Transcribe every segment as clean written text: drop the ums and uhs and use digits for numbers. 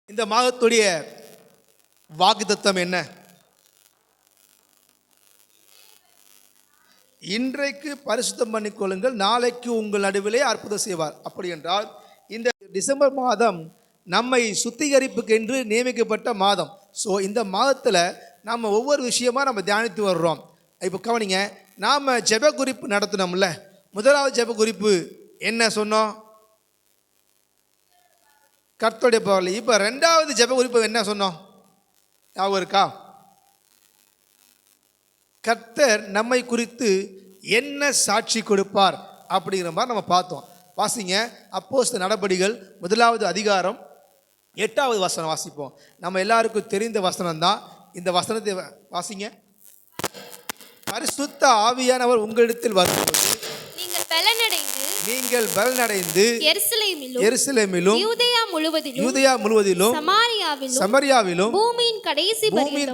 இந்த மாதத்துடைய வாக்குத்தத்தம் என்ன? இன்றைக்கு பரிசுத்தம் பண்ணிக்கொள்ளுங்கள், நாளைக்கு உங்கள் நடுவிலே அற்புதம் செய்வார். அப்படி என்றால் இந்த டிசம்பர் மாதம் நம்மை சுத்திகரிப்புக்கு என்று நியமிக்கப்பட்ட மாதம். ஸோ இந்த மாதத்தில் நாம் ஒவ்வொரு விஷயமாக நம்ம தியானித்து வர்றோம். இப்போ கவனிங்க, நாம் ஜெப குறிப்பு நடத்தினோம்ல. முதலாவது ஜெப குறிப்பு என்ன சொன்னோம்? கர்த்தருடைய பவர்ல. இப்போ ரெண்டாவது ஜெப குறிப்பு என்ன சொன்னோம்? ஞாபகம் இருக்கா? கர்த்தர் நம்மை குறித்து என்ன சாட்சி கொடுப்பார் அப்படிங்கிற மாதிரி நம்ம பார்த்தோம். வாசிங்க, அப்போஸ்தலர் நடபடிகள் 1வது அதிகாரம் 8வது வசனம் வாசிப்போம். நம்ம எல்லாருக்கும் தெரிந்த வசனம் தான். இந்த வசனத்தை வாசிங்க. பரிசுத்த ஆவியானவர் உங்களிடத்தில் வரும்போது நீங்கள் பலனடைந்து எருசலேமிலும் யூதேயா முழுவதிலும் சமாரியாவிலும் பூமியின்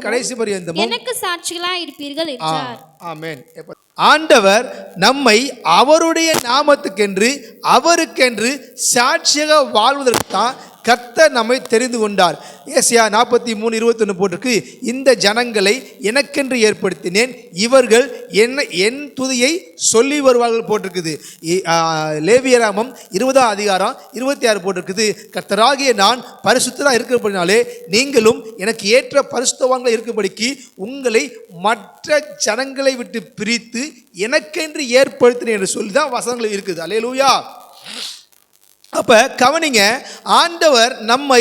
கடைசி பரியந்தமும் எனக்கு சாட்சிகளாய் இருப்பீர்கள் என்றார். ஆமென். ஆண்டவர் நம்மை அவருடைய நாமத்துக்கென்று அவருக்கென்று சாட்சியாக வாழ்வதற்கு தான் கர்த்தர் நம்மை தெரிந்து கொண்டார். ஏசாயா 43:21 போட்டிருக்கு, இந்த ஜனங்களை எனக்கென்று ஏற்படுத்தினேன், இவர்கள் என் துதியை சொல்லி வருவார்கள் போட்டிருக்குது. லேவியராகமம் 20ஆம் அதிகாரம் 26 போட்டிருக்குது, கர்த்தராகிய நான் பரிசுத்தராக இருக்கிறபடினாலே நீங்களும் எனக்கு ஏற்ற பரிசுத்தவான்கள் இருக்கும்படிக்கு உங்களை மற்ற ஜனங்களை விட்டு பிரித்து எனக்கென்று ஏற்படுத்தினேன் என்று சொல்லி தான் வசனங்கள் இருக்குது. அல்லேலூயா. அப்ப கவனிங்க, ஆண்டவர் நம்மை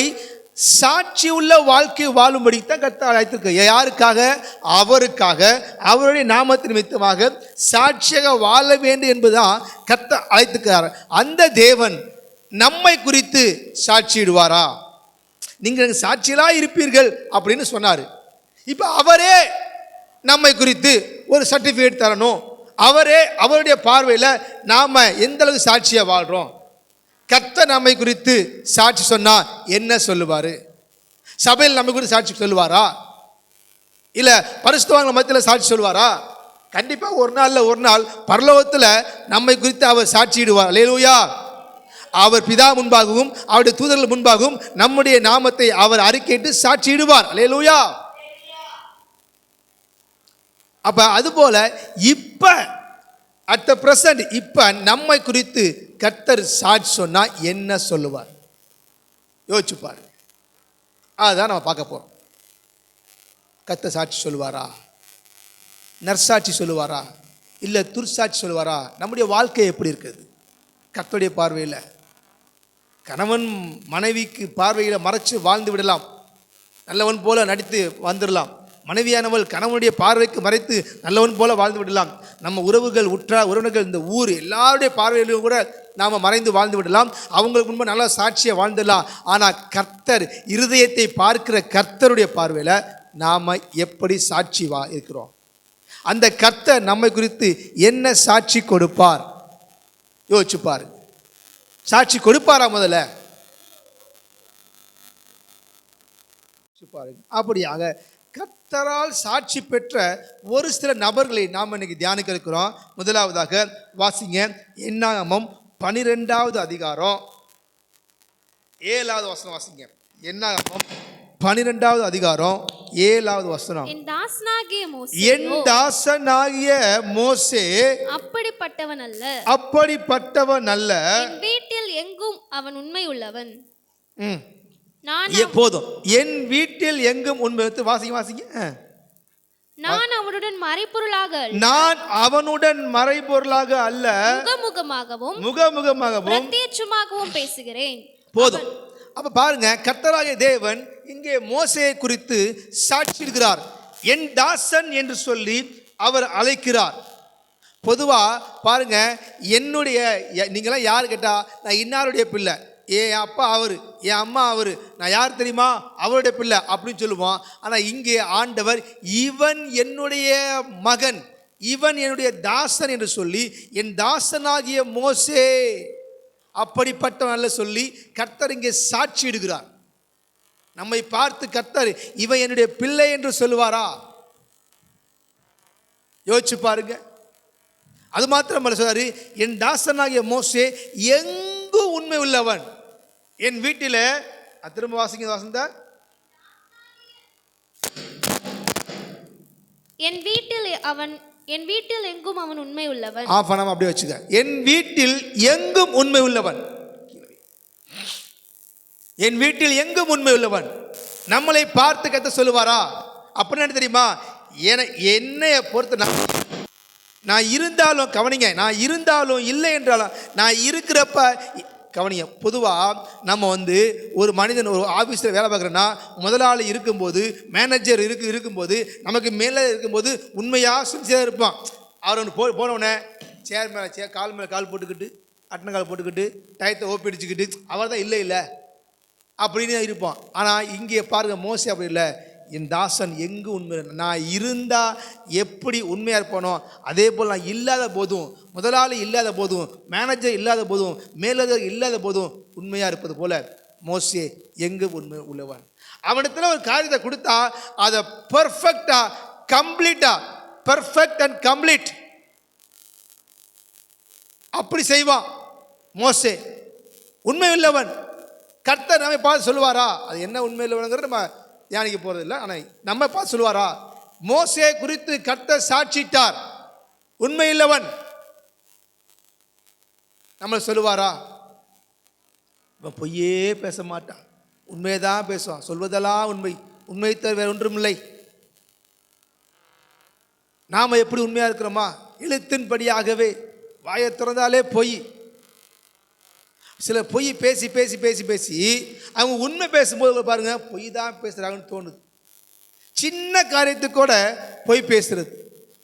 சாட்சி உள்ள வாழ்க்கை வாழும்படி தான் கர்த்தர் அழைத்திருக்க. யாருக்காக? அவருக்காக, அவருடைய நாமத்தின் நிமித்தமாக சாட்சியாக வாழ வேண்டும் என்பதுதான் கர்த்தர் அழைத்திருக்கிறார். அந்த தேவன் நம்மை குறித்து சாட்சியிடுவாரா? நீங்கள் சாட்சியலா இருப்பீர்கள் அப்படின்னு சொன்னார். இப்போ அவரே நம்மை குறித்து ஒரு சர்டிஃபிகேட் தரணும். அவரே அவருடைய பார்வையில் நாம் எந்த அளவுக்கு சாட்சியாக வாழ்கிறோம். கர்த்தர் நம்மை குறித்து சாட்சி சொன்னா என்ன சொல்லுவார்? சபையில் நம்மை குறித்து சாட்சி சொல்லுவாரா? இல்லை பரிசுத்தவான்கள் மத்தியில் சாட்சி சொல்லுவாரா? கண்டிப்பாக ஒரு நாள் பரலோகத்தில் நம்மை குறித்து அவர் சாட்சியிடுவார். அல்லேலூயா. அவர் பிதா முன்பாகவும் அவருடைய தூதர்கள் முன்பாகவும் நம்முடைய நாமத்தை அவர் அறிக்கையிட்டு சாட்சியிடுவார். அல்லேலூயா. அப்ப அதுபோல இப்ப அட் த பிரசன்ட் இப்ப நம்மை குறித்து கர்த்தர் சாட்சி சொன்னா என்ன சொல்லுவார்? யோசிச்சு பாருங்க. அதுதான் நம்ம பார்க்க போறோம். கர்த்தர் சாட்சி சொல்லுவாரா? நற்சாட்சி சொல்லுவாரா? இல்லை துர்சாட்சி சொல்லுவாரா? நம்முடைய வாழ்க்கை எப்படி இருக்குது கர்த்தருடைய பார்வையில்? கணவன் மனைவிக்கு பார்வையில் மறைச்சு வாழ்ந்து விடலாம், நல்லவன் போல நடித்து வந்துடலாம். மனைவியானவள் கணவனுடைய பார்வைக்கு மறைத்து நல்லவன் போல வாழ்ந்து விடலாம். நம்ம உறவுகள், உற்றார் உறவினர்கள், இந்த ஊர் எல்லாருடைய பார்வையிலும் கூட நாம் மறைந்து வாழ்ந்து விடலாம். அவங்களுக்கு முன்பு நல்லா சாட்சியாக வாழ்ந்துடலாம். ஆனால் கர்த்தர் இருதயத்தை பார்க்கிற கர்த்தருடைய பார்வையில் நாம் எப்படி சாட்சி இருக்கிறோம்? அந்த கர்த்தர் நம்மை குறித்து என்ன சாட்சி கொடுப்பார்? யோசிச்சு பாரு. சாட்சி கொடுப்பாரா? முதல்ல அப்படியாக கர்த்தரால் சாட்சி பெற்ற ஒரு சில நபர்களை நாம் இன்னைக்கு தியானிக்க இருக்கிறோம். முதலாவதாக வாசிங்க, என்னாகமம் 12வது அதிகாரம் 7வது வசனம் வாசிங்க. என்னாகமம் 12வது அதிகாரம் 7வது வசனம். என் தாசனாகிய மோசே அப்படிப்பட்டவன் அல்ல, என் வீட்டில் எங்கும் அவன் உண்மை உள்ளவன். போதும். என் வீட்டில் எங்கும் உண்மை. வாசிங்க. நான் அவனுடன் மறைபொருளாக அல்ல, முகமுகமாகவும் பிரத்யட்சமாகவும் பேசுகிறேன். போதும். அப்ப பாருங்க, கர்த்தராகிய தேவன் இங்கே மோசேயை குறித்து சாட்சியிடுகிறார். என் தாசன் என்று சொல்லி அவர் அழைக்கிறார். பொதுவா பாருங்க, என்னுடைய நீங்களாம் யாரு கேட்டா, நான் இன்னாருடைய பிள்ளை, என் அப்பா அவரு, என் அம்மா அவரு, நான் யார் தெரியுமா, அவருடைய பிள்ளை அப்படின்னு சொல்லுவோம். ஆனால் இங்கே ஆண்டவர் இவன் என்னுடைய மகன், இவன் என்னுடைய தாசன் என்று சொல்லி என் தாசனாகிய மோசே அப்படிப்பட்டவன் சொல்லி கர்த்தர் இங்கே சாட்சி இடுகிறார். நம்மை பார்த்து கர்த்தர் இவன் என்னுடைய பிள்ளை என்று சொல்லுவாரா? யோசிச்சு பாருங்க. அது மாத்திரம் சொல்றாரு, என் தாசனாகிய மோசே எங்கு உண்மை உள்ளவன், என் வீட்டில் திரும்ப வாசிங்க வாசந்த. என் வீட்டில் எங்கும் அவன் உண்மை உள்ளவன். பணம் அப்படியே வச்சுக்க. என் வீட்டில் எங்கும் உண்மை உள்ளவன். என் வீட்டில் எங்கும் உண்மை உள்ளவன். நம்மளை பார்த்து கத்த சொல்லுவாரா? அப்படின்னு தெரியுமா? என்னைய பொறுத்து நான் இருந்தாலும் கவனிங்க, நான் இருந்தாலும் இல்லை என்றாலும் நான் இருக்கிறப்ப கவனிங்க. பொதுவாக நம்ம ஒரு மனிதன் ஒரு ஆஃபீஸில் வேலை பார்க்குறோன்னா முதலாளி இருக்கும்போது, மேனேஜர் இருக்கும்போது, நமக்கு மேலே இருக்கும்போது உண்மையாக சின்சியராக இருப்பான். அவர் ஒன்று போனவுடனே சேர் மேலே கால் மேலே கால் போட்டுக்கிட்டு, அட்டனை கால் போட்டுக்கிட்டு, டயத்தை ஓப்பிடிச்சுக்கிட்டு அவர் தான் இல்லை அப்படின்னு இருப்பான். ஆனால் இங்கே பாருங்கள், மோசே அப்படி இல்லை. என் தாசன் எங்கு உண்மை, நான் இருந்தால் எப்படி உண்மையாக இருப்பானோ அதே போல் நான் இல்லாத போதும், முதலாளி இல்லாத போதும், மேனேஜர் இல்லாத போதும், மேலதிகாரி இல்லாத போதும் உண்மையாக இருப்பது போல மோசே எங்கு உண்மை உள்ளவன். அவனிடத்தில் ஒரு காரியத்தை கொடுத்தா அதை பர்ஃபெக்டாக கம்ப்ளீட்டாக, பர்ஃபெக்ட் அண்ட் கம்ப்ளீட் அப்படி செய்வான் மோசே. உண்மை உள்ளவன். கர்த்தர் நம்மை பார்த்து சொல்லுவாரா? அது என்ன உண்மை உள்ளவனுங்கிறது நம்ம தியானிக்க போகிறது இல்லை. ஆனால் நம்ம பார்த்து சொல்லுவாரா? மோசே குறித்து கர்த்தர் சாட்சிட்டார், உண்மை இல்லவன். நம்ம சொல்லுவாரா? இவன் பொய்யே பேச மாட்டான், உண்மையதான் பேசுவான், சொல்வதெல்லாம் உண்மை, உண்மையை தவிர வேறு ஒன்றும் இல்லை. நாம் எப்படி உண்மையாக இருக்கிறோமா? எழுத்தின்படியாகவே. வாயை திறந்தாலே பொய். சில பொய் பேசி பேசி பேசி பேசி அவங்க உண்மை பேசும்போது பாருங்க பொய் தான் பேசுகிறாங்கன்னு தோணுது. சின்ன காரியத்துக்கு கூட பொய் பேசுறது.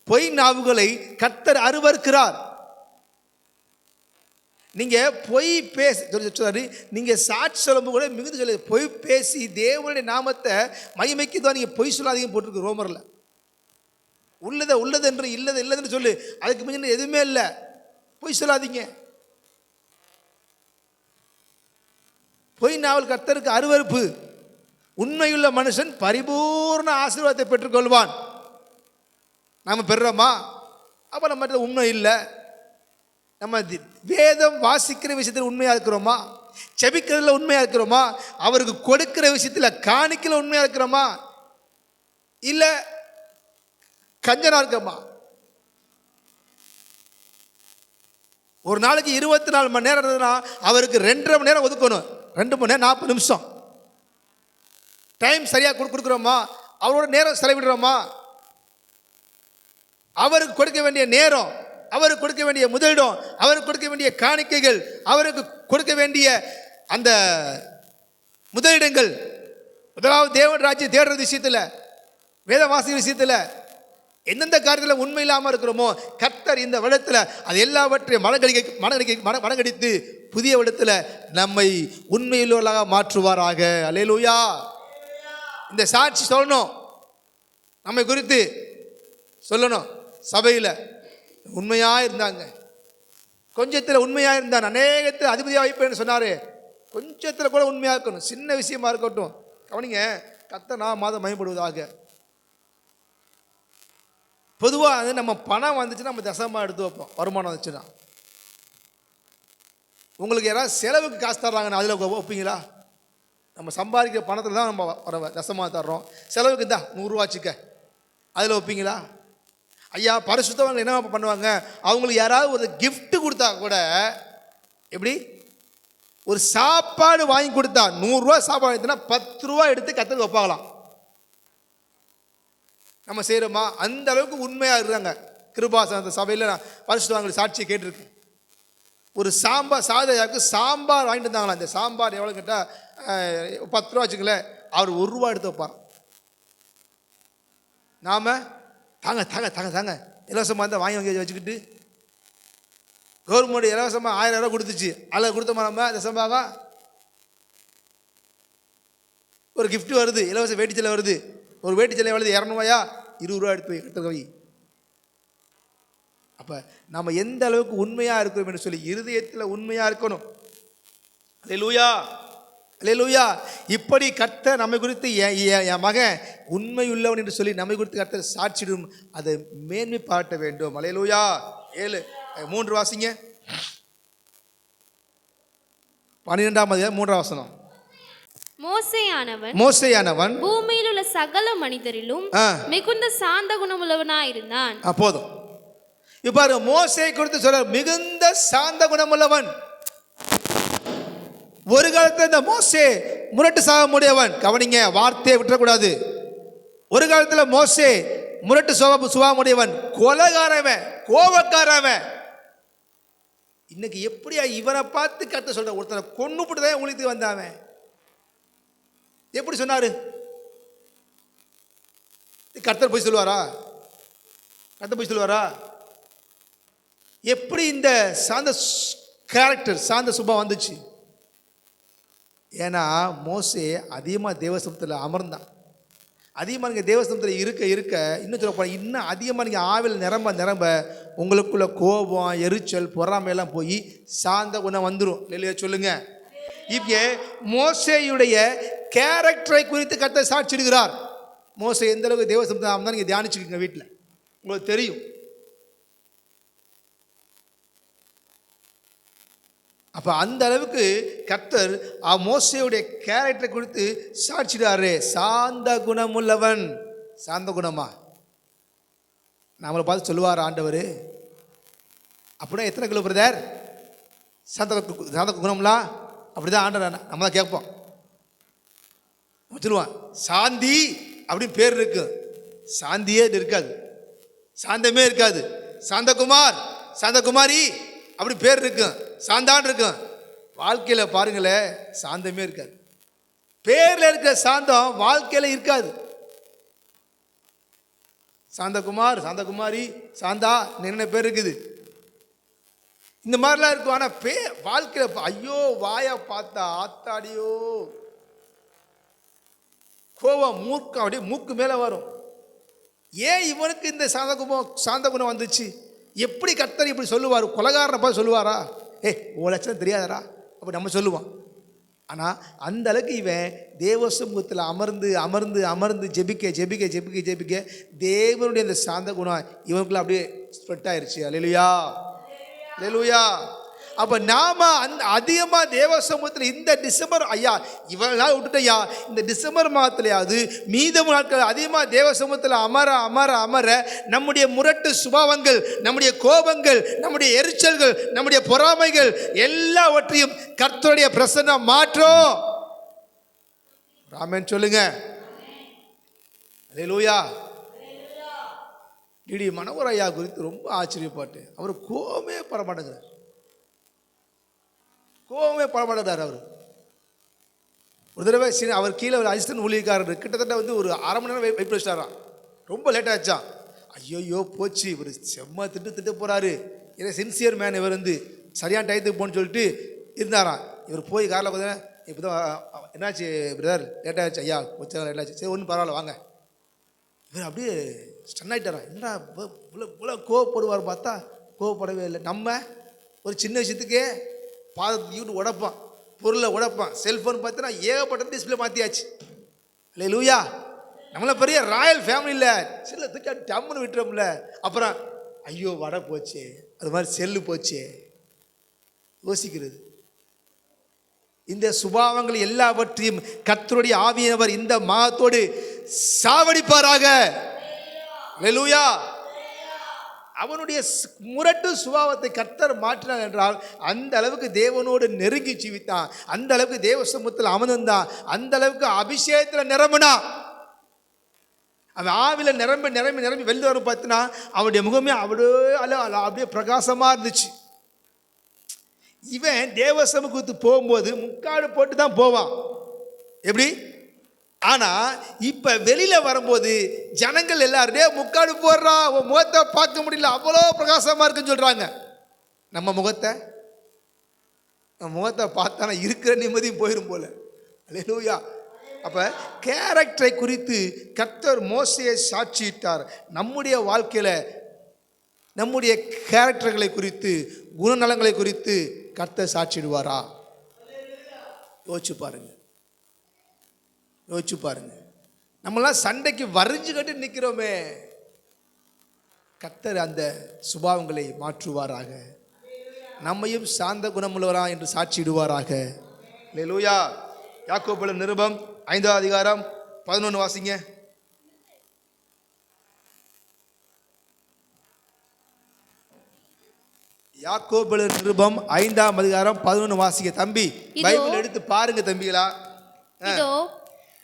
பொய் நாவுகளை கர்த்தர் அருவருக்கிறார். நீங்க பொய் பேச நீங்க சாட்சி சொல்லும்போது கூட மிகுந்து சொல்ல, பொய் பேசி தேவனுடைய நாமத்தை மகிமைக்கு தான் நீங்க பொய் சொல்லாதீங்க போட்டிருக்கு ரோமரில். உள்ளது என்று இல்லதுன்னு சொல்லு, அதுக்கு மிஞ்சின எதுவுமே இல்லை. பொய் சொல்லாதீங்க. பொய் நாவல் கர்த்தருக்கு அருவருப்பு. உண்மையுள்ள மனுஷன் பரிபூர்ண ஆசீர்வாதத்தை பெற்றுக்கொள்வான். நாம் பெறுறோமா? அப்போ நம்ம உண்மை இல்லை. நம்ம வேதம் வாசிக்கிற விஷயத்தில் உண்மையாக இருக்கிறோமா? செபிக்கிறதுல உண்மையாக இருக்கிறோமா? அவருக்கு கொடுக்கிற விஷயத்தில் காணிக்கல உண்மையாக இருக்கிறோமா? இல்லை கஞ்சனா இருக்கோமா? ஒரு நாளைக்கு 24 மணி நேரம் இருந்ததுன்னா அவருக்கு 2.5 மணி நேரம் ஒதுக்கணும். 2 மணி நேரம் 40 நிமிஷம் டைம் சரியாக கொடுக்குறோமா? அவரோட நேரம் செலவிடுறோமா? அவருக்கு கொடுக்க வேண்டிய நேரம், அவருக்கு கொடுக்க வேண்டிய முதலிடம், அவருக்கு கொடுக்க வேண்டிய காணிக்கைகள், அவருக்கு கொடுக்க வேண்டிய அந்த முதலிடங்கள், முதலாவது தேவன் ராஜ்யம் தேடுறது விஷயத்தில், வேதவாசி விஷயத்தில், எந்தெந்த காரியத்தில் உண்மை இல்லாமல் இருக்கிறோமோ கர்த்தர் இந்த வருடத்தில் அது எல்லாவற்றையும் மனங்கடித்து புதிய வருடத்தில் நம்மை உண்மையுள்ளவர்களாக மாற்றுவாராக. அல்லேலூயா. இந்த சாட்சி சொல்லணும், நம்மை குறித்து சொல்லணும். சபையில் உண்மையாக இருந்தாங்க, கொஞ்சத்தில் உண்மையாக இருந்தான், அநேகத்தில் அதிபதியாக வைப்பேன்னு சொன்னார். கொஞ்சத்தில் கூட உண்மையாக இருக்கணும், சின்ன விஷயமா இருக்கட்டும். கவனிங்க, கர்த்தர் நான் மாதம் மயப்படுவதாக. பொதுவாக நம்ம பணம் வந்துச்சுன்னா நம்ம தசமாக எடுத்து வைப்போம். வருமானம் வந்துச்சுன்னா உங்களுக்கு யாராவது செலவுக்கு காசு தர்றாங்கன்னு அதில் வைப்பீங்களா? நம்ம சம்பாதிக்கிற பணத்தில் தான் நம்ம தசமாக தர்றோம். செலவுக்கு தான் 100 ரூபா வச்சுக்க, அதில் வைப்பீங்களா? ஐயா பரிசுத்தவங்க என்ன பண்ணுவாங்க? அவங்களுக்கு யாராவது ஒரு கிஃப்ட் கொடுத்தா கூட, எப்படி ஒரு சாப்பாடு வாங்கி கொடுத்தா 100 ரூபா சாப்பாடு எடுத்துனா 10 ரூபா எடுத்து கற்றுக்கு வைப்பாங்களாம். நம்ம செய்கிறோமா? அந்த அளவுக்கு உண்மையாக இருக்கிறாங்க. கிருபாசன சபையில் நான் பரிசுத்தவான்கள் சாட்சியை கேட்டிருக்கேன். ஒரு சாதாவுக்கு சாம்பார் வாங்கிட்டு இருந்தாங்களா. இந்த சாம்பார் எவ்வளோ கேட்டால் 10 ரூபா வச்சுக்கங்களேன், அவர் 1 ரூபா எடுத்து வைப்பார். நாம் தாங்க தாங்க தாங்க தாங்க இலவசமாக இருந்தால் வாங்கி வச்சுக்கிட்டு, கவர்மெண்ட் இலவசமாக 1000 ரூபா கொடுத்துச்சு, அதில் கொடுத்தோமா நம்ம தசமாக. ஒரு கிஃப்ட் வருது, இலவச வேட்டிச்சலை வருது, ஒரு வேட்டிச்சலை வருது 200 ரூபாயா, 20 ரூபா எடுத்து போய் கட்டுக்கவை. அப்போ நம்ம எந்த அளவுக்கு உண்மையாக இருக்கிறோம் என்று சொல்லி இருதயத்தில் உண்மையாக இருக்கணும். அல்லேலூயா, அல்லேலூயா. இப்படி கர்த்தர் நம்மை குறித்து என் மகன் உண்மையுள்ளவன் என்று சொல்லி நம்மை குறித்து கர்த்தர் சாட்சிடும், அதை மேன்மை பாராட்ட வேண்டும். அல்லேலூயா. 7:3 வாசிங்க. 12ஆம் அதிகாரம் 3ஆம் வசனம். மோசேயானவன் பூமியில் உள்ள சகல மனிதரிலும் மிகுந்த சாந்த குணமுள்ளவனாயிருந்தான். போதும். இப்ப மோசே குறித்து சொல்ற மிகுந்த சாந்த குணமுள்ளவன். ஒரு காலத்துல இந்த மோசே முரட்டு சாகமுடையவன். கவனிங்க, வார்த்தையை விட்டுறக்கூடாது. ஒரு காலத்துல மோசே முரட்டு சுபாவமுடையவன், கொலைகாரவன், கோபக்காரவன். இன்னைக்கு எப்படியா இவனை பார்த்து கத்த சொல்ற? ஒருத்தனை கொன்னுபிட்டு தான் ஊழியத்துக்கு வந்தாவன். எப்படி சொன்னாரு? கர்த்தர் போய் சொல்லுவாரா? கர்த்தர் போய் சொல்லுவாரா? எப்படி இந்த சாந்த கேரக்டர், சாந்த சுபாவம் வந்துச்சு? ஏன்னா மோசே அதிகமாக தேவசமத்தில் அமர்ந்தான். அதிகமாக நீங்கள் தேவசமத்தில் இருக்க இருக்க இன்னும் சொல்ல போனால் இன்னும் அதிகமாக நீங்கள் ஆவில் நிரம்ப நிரம்ப உங்களுக்குள்ள கோபம், எரிச்சல், பொறாமையெல்லாம் போய் சாந்த குணம் வந்துடும். இல்லையா? சொல்லுங்க. இப்போ மோசேயுடைய கேரக்டரை குறித்து கர்த்தர் சாட்சிடுகிறார். மோசே எந்த அளவுக்கு தேவசமத்தில் தான் நீங்கள் தியானிச்சுக்கோங்க வீட்டில், உங்களுக்கு தெரியும். அப்போ அந்த அளவுக்கு கர்த்தர் மோசேயுடைய கேரக்டரை குறித்து சாட்சிடாரு. சாந்த குணமுள்ளவன். சாந்த குணமா? நம்மளை பார்த்து சொல்லுவார் ஆண்டவர். அப்படின்னா எத்தனை கிலோ பிரதர் சாந்த குணம்லாம்? அப்படிதான் ஆண்டவர் நம்ம தான் கேட்போம். சொல்லுவான் சாந்தி அப்படின்னு பேர் இருக்கு, சாந்தியே இருக்காது, சாந்தமே இருக்காது. சாந்தகுமார், சாந்தகுமாரி அப்படி பேர் இருக்கும், சாந்தான் இருக்கும். வாழ்க்கையில் பாருங்களேன், சாந்தமே இருக்காது. பேரில் இருக்கிற சாந்தம் வாழ்க்கையில் இருக்காது. சாந்தகுமார், சாந்தகுமாரி, சாந்தா என்ன பேர் இருக்குது, இந்த மாதிரிலாம் இருக்கும். ஆனால் வாழ்க்கையில் ஐயோ வாயை பார்த்தா ஆத்தாடியோ கோவம், மூர்க்கம் அப்படியே மூக்கு மேலே வரும். ஏன் இவனுக்கு இந்த சாந்த குணம் வந்துச்சு? எப்படி கர்த்தர் இப்படி சொல்லுவார்? கொலகாரனை பார்த்து சொல்லுவாரா? ஒரு லட்சம் தெரியாதரா அப்படி நம்ம சொல்லுவோம். ஆனால் அந்த அளவுக்கு இவன் தேவ சமூகத்தில் அமர்ந்து அமர்ந்து அமர்ந்து ஜெபிக்க ஜெபிக்க ஜெபிக்க ஜெபிக்க தேவனுடைய அந்த சாந்த குணம் இவனுக்குள்ள அப்படியே ஸ்ப்ரெட் ஆயிடுச்சு. அல்லேலூயா, அல்லேலூயா. அப்போ நாம அந்த அதிகமாக தேவ சமூகத்தில் இந்த டிசம்பர், ஐயா இவ்வளவு நாள் விட்டுட்டையா, இந்த டிசம்பர் மாதத்துலையாவது மீதம் நாட்கள் அதிகமாக தேவ சமூகத்தில் அமர அமர அமர நம்முடைய முரட்டு சுபாவங்கள், நம்முடைய கோபங்கள், நம்முடைய எரிச்சல்கள், நம்முடைய பொறாமைகள் எல்லாவற்றையும் கர்த்தருடைய பிரசன்னம் மாற்றும். ஆமென் சொல்லுங்க. அல்லேலூயா. டிடி மனோகர் ஐயா குறித்து ரொம்ப ஆச்சரியப்பட்டு, அவர் கோபமே படமாட்டேங்கிறார், கோவமே படமாட்டார். அவர் ஒரு தடவை அவர் கீழே ஒரு அசிஸ்டன்ட் ஊழியக்காரர் கிட்டத்தட்ட ஒரு அரை மணி நேரம் வெயிட் வச்சிட்டாராம். ரொம்ப லேட் ஆச்சான். ஐயோ போச்சு, இவர் செம்ம திட்டு போகிறாரு. ஏன்னா சின்சியர் மேன், இவர் சரியான டயத்துக்கு போகணுன்னு சொல்லிட்டு இருந்தாராம். இவர் போய் காரில் பார்த்தீங்கன்னா இப்போ தான் என்னாச்சு பிரதர் லேட் ஆச்சு, ஐயா கொஞ்சம் லேட் ஆச்சு, சரி ஒன்றும் பரவாயில்ல வாங்க. இவர் அப்படியே ஸ்டன் ஆகிட்டாரான். என்னடா இவ்வளோ கோவப்படுவார் பார்த்தா கோவப்படவே இல்லை. நம்ம ஒரு சின்ன விஷயத்துக்கே பாதத்தை உடைப்பான், பொருளை உடைப்பான். செல்ஃபோன் பார்த்தீங்கன்னா ஏகப்பட்ட டிஸ்பிளே மாற்றியாச்சு. அல்லேலூயா. நம்மள பெரிய ராயல் ஃபேமிலியில் சில தூக்கி டம்முன்னு விட்டுறோம்ல. அப்புறம் ஐயோ வடை போச்சு, அது மாதிரி செல்லு போச்சு, யோசிக்கிறது. இந்த சுபாவங்கள் எல்லாவற்றையும் கர்த்தருடைய ஆவியானவர் இந்த மாதத்தோடு சாவடிப்பாராக. அல்லேலூயா. அவனுடைய முரட்டு சுபாவத்தை கர்த்தர் மாற்றினார் என்றால் அந்த அளவுக்கு தேவனோடு நெருங்கி ஜீவித்தான், அந்த அளவுக்கு தேவ சமூகத்தில் அமர்ந்தான், அந்த அளவுக்கு அபிஷேகத்தில் நிரம்பினான். அவன் ஆவில நிரம்பி நிரம்பி நிரம்பி வெளில வரும் பார்த்தினா அவனுடைய முகமே அப்படியே பிரகாசமாக இருந்துச்சு. இவன் தேவ சமூகத்துக்கு போகும்போது முக்காடு போட்டு தான் போவான். எப்படி? ஆனால் இப்போ வெளியில் வரும்போது ஜனங்கள் எல்லாருடைய முக்காடு போடுறா, உன் முகத்தை பார்க்க முடியல, அவ்வளோ பிரகாசமாக இருக்குன்னு சொல்கிறாங்க. நம்ம முகத்தை பார்த்தானா இருக்கிற நிம்மதியும் போயிடும் போல. அல்லேலூயா. அப்போ கேரக்டரை குறித்து கர்த்தர் மோசேயை சாட்சியிட்டார். நம்முடைய வாழ்க்கையில் நம்முடைய கேரக்டர்களை குறித்து, குணநலங்களை குறித்து கர்த்தர் சாட்சிடுவாரா? யோசிச்சு பாருங்க, யோசிச்சு பாருங்க. நம்மளாம் சண்டைக்கு வரிஞ்சு கட்டி நிற்கிறோமே, கர்த்தர் அந்த சுபாவங்களை மாற்றுவாராக, நம்மையும் சாந்த குணமுள்ளவரா என்று சாட்சிடுவாராக. அல்லேலூயா. யாக்கோபு நிருபம் 5ஆம் அதிகாரம் 11 வாசிங்க. யாக்கோபு நிருபம் 5ஆம் அதிகாரம் 11 வாசிங்க. தம்பி பைபிள் எடுத்து பாருங்க தம்பிகளா. இதோ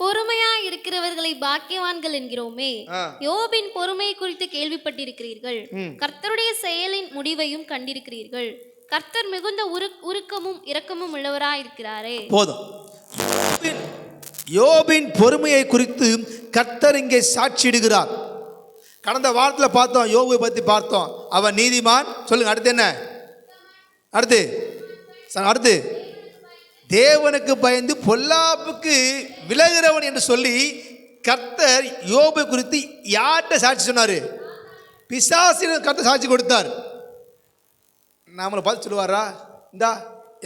பொறுமையா இருக்கிறவர்களை பாக்கியவான்கள் என்கிறோமே, யோபின் பொறுமை குறித்து கேள்விப்பட்டிருக்கிறீர்கள், கர்த்தருடைய செயலின் முடிவையும் கண்டிருக்கிறீர்கள். கர்த்தர் மிகுந்த உருக்கமும் இரக்கமும் உள்ளவராயிருக்கிறாரே. போதும். யோபின் பொறுமையை குறித்து கர்த்தர் இங்கே சாட்சியிடுகிறார். கடந்த வாரத்தில் பார்த்தோம், யோபை பற்றி பார்த்தோம். அவன் நீதிமான். சொல்லுங்க அடுத்து என்ன? அடுத்து தேவனுக்கு பயந்து பொல்லாப்புக்கு விலகிறவன் என்று சொல்லி கர்த்தர் யோபை குறித்து யார்கிட்ட சாட்சி சொன்னார்? பிசாசின் கர்த்தர் சாட்சி கொடுத்தார். நம்மளை பார்த்து சொல்லுவாரா, இந்தா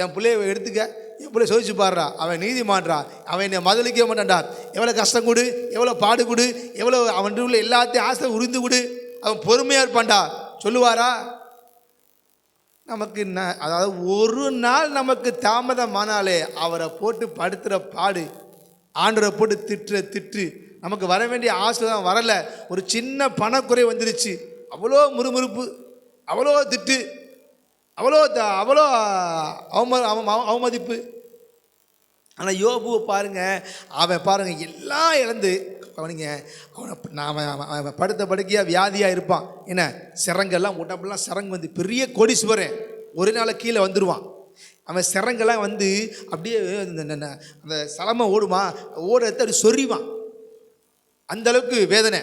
என் பிள்ளைய எடுத்துக்க, என் பிள்ளைய சோதிச்சு பாடுறா, அவன் நீதிமான்றா, அவன் என்னை மதலிக்க மாட்டான்டா, எவ்வளோ கஷ்டம் கொடு, எவ்வளோ பாடு கொடு, எவ்வளோ அவன் உள்ள எல்லாத்தையும் ஆசை உறிந்து கொடு, அவன் பொறுமையாக இருப்பான்டா சொல்லுவாரா? நமக்கு அதாவது ஒரு நாள் நமக்கு தாமதமானாலே அவரை போட்டு படுத்துகிற பாடு, ஆண்டவரை போட்டு திட்டு நமக்கு வர வேண்டிய ஆசீர்வாதம் வரலை. ஒரு சின்ன பணக்குறை வந்துருச்சு, அவ்வளோ முறுமுறுப்பு, அவ்வளோ திட்டு, அவ்வளோ அவமதிப்பு. ஆனால் யோபுவை பாருங்க, அவன் பாருங்க எல்லாம் இழந்து கவனிங்க, அவன் படுத்த படுக்கையாக வியாதியாக இருப்பான். என்ன சிரங்கெல்லாம் உடம்பெல்லாம் சிரங்கு வந்து பெரிய கோடீஸ்வரன் ஒரு நாள் கீழே வந்துடுவான். அவன் சிரங்கெல்லாம் வந்து அப்படியே அந்த சலமை ஓடுமா, ஓடுறது அப்படி சொறிவான். அந்தளவுக்கு வேதனை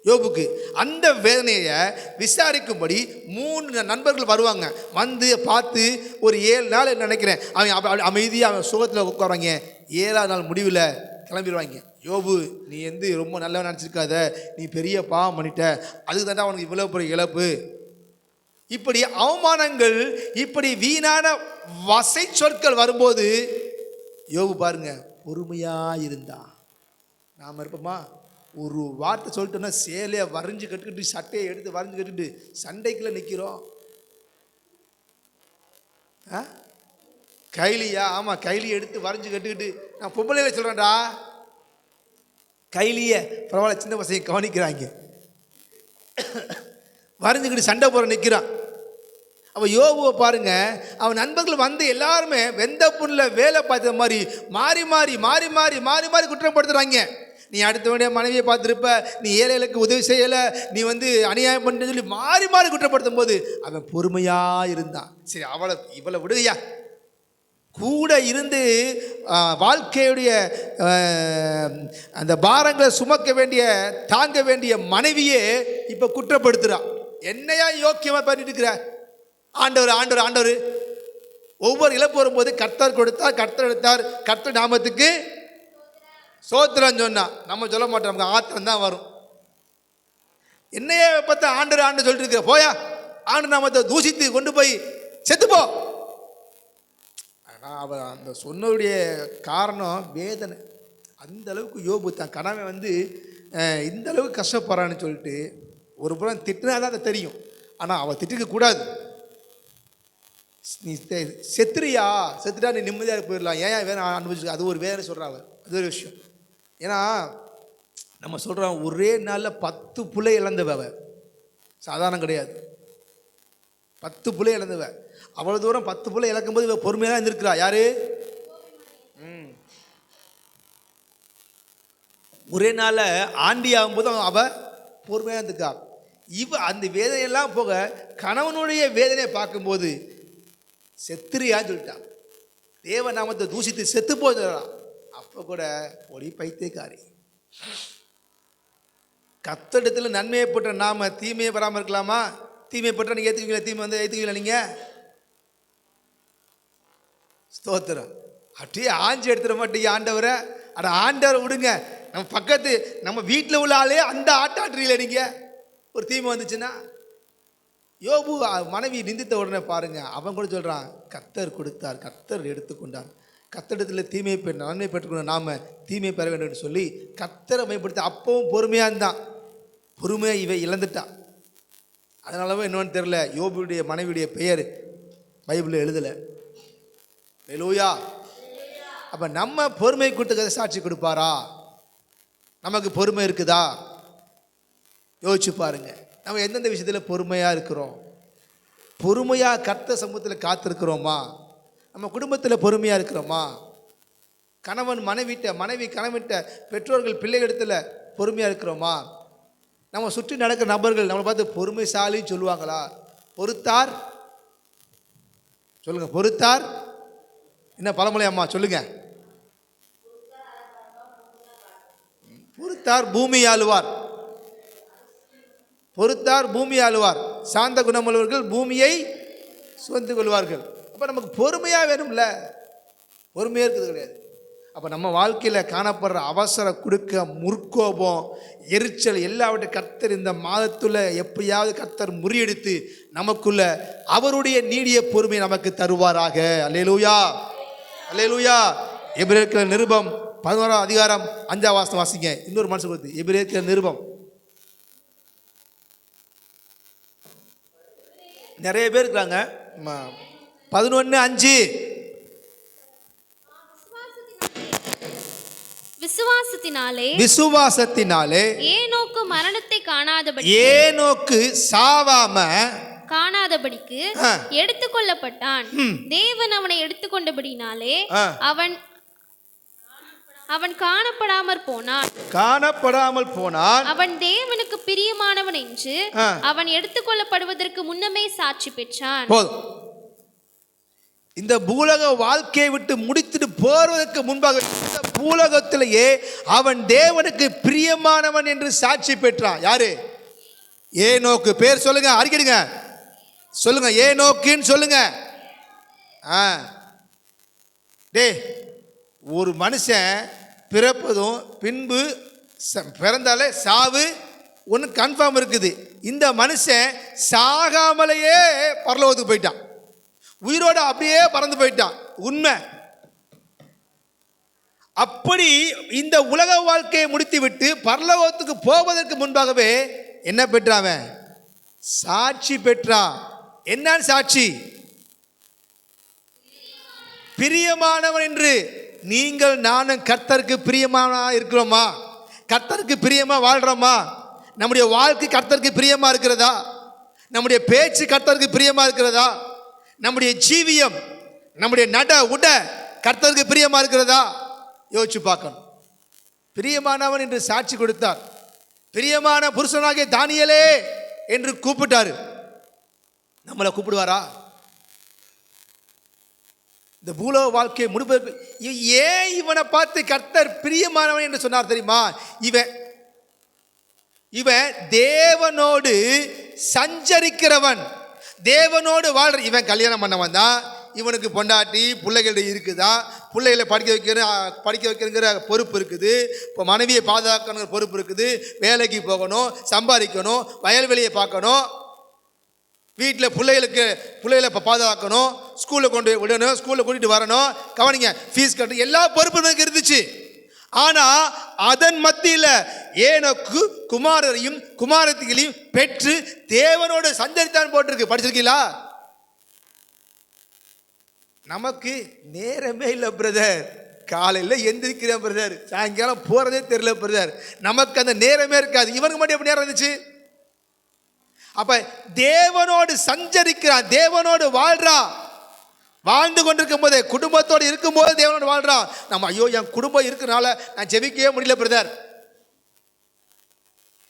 யோபுக்கு. அந்த வேதனையை விசாரிக்கும்படி 3 நண்பர்கள் வருவாங்க. வந்து பார்த்து ஒரு 7 நாள் நினைக்கிறேன் அவன் அமைதியாக அவன் சுகத்தில் உட்காருவாங்க. 7ஆவது நாள் முடிவில் கிளம்பிடுவாங்க. யோபு, நீ ரொம்ப நல்லவன் நினச்சிருக்காத, நீ பெரிய பாவம் பண்ணிட்ட, அதுக்கு தாண்டா அவனுக்கு இவ்வளோ பெரிய இழப்பு. இப்படி அவமானங்கள், இப்படி வீணான வசை சொற்கள் வரும்போது யோபு பாருங்க பொறுமையாக இருந்தா. நாம் இருப்போமா? ஒரு வார்த்தை சொல்லிட்டோம்னா சேலையை வரைஞ்சி கட்டுக்கிட்டு, சட்டையை எடுத்து வரைஞ்சி கட்டுக்கிட்டு சண்டைக்குள்ள நிற்கிறோம். கைலியா? ஆமாம், கைலியை எடுத்து வரைஞ்சி கட்டுக்கிட்டு. நான் பொம்பளையில சொல்கிறேன்டா, கைலியை பரவாயில்ல, சின்ன பசங்க கவனிக்கிறாங்க, வரைஞ்சிக்கிட்டு சண்டை போகிற நிற்கிறான். அவன் யோபுவை பாருங்க, அவன் நண்பர்கள் வந்து எல்லாருமே வெந்த புண்ணில் வேலை பார்த்த மாதிரி மாறி மாறி மாறி மாறி மாறி மாறி குற்றப்படுத்துகிறாங்க. நீ அடுத்தவனுடைய மனைவியை பார்த்துருப்ப, நீ ஏழைகளுக்கு உதவி செய்யலை, நீ அநியாயம் பண்ணுன்னு சொல்லி மாறி மாறி குற்றப்படுத்தும் போது அவன் பொறுமையாக இருந்தான். சரி, இவளை விடுகையா, கூட இருந்து வாழ்க்கையுடைய அந்த பாரங்களை சுமக்க வேண்டிய தாங்க வேண்டிய மனைவியே இப்போ குற்றப்படுத்துகிறான். என்னையா யோக்கியமாக பண்ணிட்டு இருக்கிற? ஆண்டவர் ஆண்டவர் ஆண்டவர் ஒவ்வொரு இழப்பு வரும்போது கர்த்தர் கொடுத்தார், கர்த்தர் எடுத்தார், கர்த்தர் நாமத்துக்கு சோத்திரம் சொன்னா நம்ம சொல்ல மாட்டோம், நமக்கு ஆத்திரம் தான் வரும். என்னையே பார்த்தா ஆண்டர் ஆண்டு சொல்லிட்டு இருக்க, போயா ஆண்டு நாமத்தை தூசித்து கொண்டு போய் செத்துப்போ. ஆனால் அவன் அந்த சொன்னவுடைய காரணம் வேதனை. அந்த அளவுக்கு யோபு தான் கணவன் இந்த அளவுக்கு கஷ்டப்படுறான்னு சொல்லிட்டு ஒரு புறம் திட்டினா தான் அதை தெரியும். ஆனால் அவள் திட்டிக்க கூடாது. நீ செத்துட்டா நீ நிம்மதியாக போயிடலாம், ஏன் வேணும் அனுபவிச்சு, அது ஒரு வேதனை சொல்கிறாங்க. அது ஒரு விஷயம். ஏன்னா நம்ம சொல்கிறோம் ஒரே நாளில் 10 பிள்ளை இழந்தவ, சாதாரணம் கிடையாது. 10 பிள்ளை இழந்தவ, அவ்வளோ தூரம் 10 பிள்ளை இழக்கும்போது இவ பொறுமையாக தான் இருந்திருக்கிறா. யாரு? ஒரே நாளில் ஆண்டி ஆகும்போது அவள் பொறுமையாக இருந்திருக்கா. அந்த வேதனையெல்லாம் போக கணவனுடைய வேதனையை பார்க்கும்போது செத்துறியான்னு சொல்லிட்டான். தேவ நாமத்தை தூசித்து செத்து போதுடா. அப்போ கூட ஒளி பைத்தியக்காரி. கத்தடத்தில் நன்மையை பெற்ற நாம தீமையை பெறாமல் இருக்கலாமா? தீமையை பெற்ற நீங்கள் ஏற்றுக்குவீங்களா? தீமை ஏற்றுக்குவீங்களா நீங்கள்? ஸ்தோத்திரம். அப்படியே ஆஞ்சி எடுத்துட மாட்டீங்க ஆண்டவரை. அட ஆண்டவரை விடுங்க, நம்ம பக்கத்து நம்ம வீட்டில் உள்ள ஆளே அந்த ஆட்டாட்டுறீங்களே நீங்கள். ஒரு தீமை வந்துச்சுன்னா யோபு மனைவி நிந்தித்த உடனே பாருங்க, அவன் கூட சொல்கிறான், கர்த்தர் கொடுத்தார், கர்த்தர் எடுத்துக்கொண்டார், கர்த்தரிடத்தில் தீமையை பெற்ற நன்மை பெற்றுக்கொண்ட நாம தீமையை பெற வேண்டும் என்று சொல்லி கர்த்தரை மையப்படுத்தி அப்பவும் பொறுமையாக இருந்தான். பொறுமையாக இவை இழந்துட்டான். அதனாலவே என்னன்னு தெரியல, யோபுடைய மனைவியுடைய பெயர் பைபிளில் எழுதலை. ஹல்லேலூயா. அப்போ நம்ம பொறுமை கூட்டுக்கு சாட்சி கொடுப்பாரா? நமக்கு பொறுமை இருக்குதா? யோசிச்சு பாருங்க. நம்ம எந்தெந்த விஷயத்தில் பொறுமையாக இருக்கிறோம்? பொறுமையாக கர்த்தர் சமூகத்தில் காத்திருக்கிறோமா? நம்ம குடும்பத்தில் பொறுமையாக இருக்கிறோமா? கணவன் மனைவி கணவன்கிட்ட, பெற்றோர்கள் பிள்ளைகளிடத்தில் பொறுமையாக இருக்கிறோமா? நம்ம சுற்றி நடக்கிற நபர்கள் நம்மளை பார்த்து பொறுமைசாலின்னு சொல்லுவாங்களா? பொறுத்தார் சொல்லுங்க, பொறுத்தார் என்ன பழமொழி அம்மா சொல்லுங்க? பொறுத்தார் பூமி ஆளுவார். பொறுத்தார் பூமி ஆளுவார். சாந்த குணமுள்ளவர்கள் பூமியை சுமந்து கொள்வார்கள். அப்போ நமக்கு பொறுமையாக வேணும்ல? பொறுமையாக இருக்குது கிடையாது. அப்போ நம்ம வாழ்க்கையில் காணப்படுற அவசர குடுக்க, முற்கோபம், எரிச்சல் எல்லாவற்றையும் கர்த்தர் இந்த மாதத்தில் எப்படியாவது கர்த்தர் முறியடித்து நமக்குள்ள அவருடைய நீடிய பொறுமை நமக்கு தருவாராக. அல்லேலூயா, அல்லேலூயா. எபிரேயர் நிருபம் 11ஆம் அதிகாரம் 5ஆம் வசனம் வாசிங்க. இன்னொரு மனசு கொடுத்து எபிரேயர் நிருபம். நிறைய பேர் இருக்கிறாங்க. 11:5. விசுவாசத்தினாலே ஏனோக்கு மரணத்தை ஏனோக்கு சாவாம காணாதபடிக்கு எடுத்துக்கொள்ளப்பட்டான். தேவன் அவனை எடுத்துக்கொண்டபடினாலே அவன் காணப்படாமல் போனான். அவன் தேவனுக்கு பிரியமானவன் என்று அவன் எடுத்துக்கொள்ளப்படுவதற்கு முன்னமே சாட்சி பெற்றான். இந்த பூலக வாழ்க்கையை விட்டு முடித்துட்டு போறதற்கு முன்பாக இந்த பூலகத்திலேயே அவன் தேவனுக்கு பிரியமானவன் என்று சாட்சி பெற்றான். யாரு? ஏனோக்கு. பேர் சொல்லுங்க, அறிக்கிடுங்க, சொல்லுங்க, ஏனோக்குன்னு சொல்லுங்க. ஒரு மனுஷன் பிறப்பதும் பின்பு பிறந்தாலே சாவு ஒன்று கன்ஃபார்ம் இருக்குது. இந்த மனுஷன் சாகாமலேயே பரலோகத்துக்கு போயிட்டான். உயிரோடு அப்படியே பறந்து போயிட்டான். உண்மை. அப்படி இந்த உலக வாழ்க்கையை முடித்து விட்டு பரலோகத்துக்கு போவதற்கு முன்பாகவே என்ன பெற்றான்? சாட்சி பெற்றான். என்ன சாட்சி? பிரியமானவன் என்று. நீங்கள் நானும் கர்த்தருக்கு பிரியமானவா இருக்கிறோமா? கர்த்தருக்கு பிரியமா வாழ்றோமா? நம்முடைய வாழ்க்கை கர்த்தருக்கு பிரியமா இருக்கிறதா? நம்முடைய பேச்சு கர்த்தருக்கு பிரியமா இருக்கிறதா? நம்முடைய ஜீவியம், நம்முடைய நட உட கர்த்தருக்கு பிரியமா இருக்கிறதா? யோசிச்சு பார்க்கணும். பிரியமானவன் என்று சாட்சி கொடுத்தார். பிரியமான புருஷனாகிய தானியேலே என்று கூப்பிட்டாரு. நம்மளை கூப்பிடுவாரா? இந்த பூலோக வாழ்க்கையை முடிப்பதற்கு ஏன் இவனை பார்த்து கர்த்தர் பிரியமானவன் என்று சொன்னார் தெரியுமா? இவன் தேவனோடு சஞ்சரிக்கிறவன், தேவனோடு வாழ்ற. இவன் கல்யாணம் பண்ணவன் தான். இவனுக்கு பொண்டாட்டி பிள்ளைகள் இருக்குதா, பிள்ளைகளை படிக்க வைக்கிற பொறுப்பு இருக்குது. இப்போ மனைவியை பாதுகாக்கணுங்கிற பொறுப்பு இருக்குது. வேலைக்கு போகணும், சம்பாதிக்கணும், வயல்வெளியை பார்க்கணும், வீட்டில் பிள்ளைகளை பாதுகாக்கணும், ஸ்கூலில் கொண்டு போய் விடணும், ஸ்கூலில் கூட்டிகிட்டு வரணும், கவனிங்க, ஃபீஸ் கட்டணும், எல்லா பொறுப்பும் எனக்கு இருந்துச்சு. ஆனால் அதன் மத்தியில் ஏனோக்கு குமாரரையும் குமாரத்திகளையும் பெற்று தேவனோடு சஞ்சரித்தான் போட்டிருக்கு. படிச்சிருக்கீங்களா? நமக்கு நேரமே இல்லை பிரதர். காலையில் எந்திரிக்கிறேன் பிரதர், சாயங்காலம் போகிறதே தெரியல பிரதர். நமக்கு அந்த நேரமே இருக்காது. இவனுக்கு மட்டும் எப்படி நேரம் இருந்துச்சு? அப்ப தேவனோடு சஞ்சரிக்கிறான், தேவனோடு வாழ்றான். வாழ்ந்து கொண்டிருக்கும் போதே, குடும்பத்தோடு இருக்கும் போது தேவனோடு வாழ்றான். நம்ம ஐயோ என் குடும்பம் இருக்கிறனால நான் ஜெபிக்கவே முடியல பிரதர்,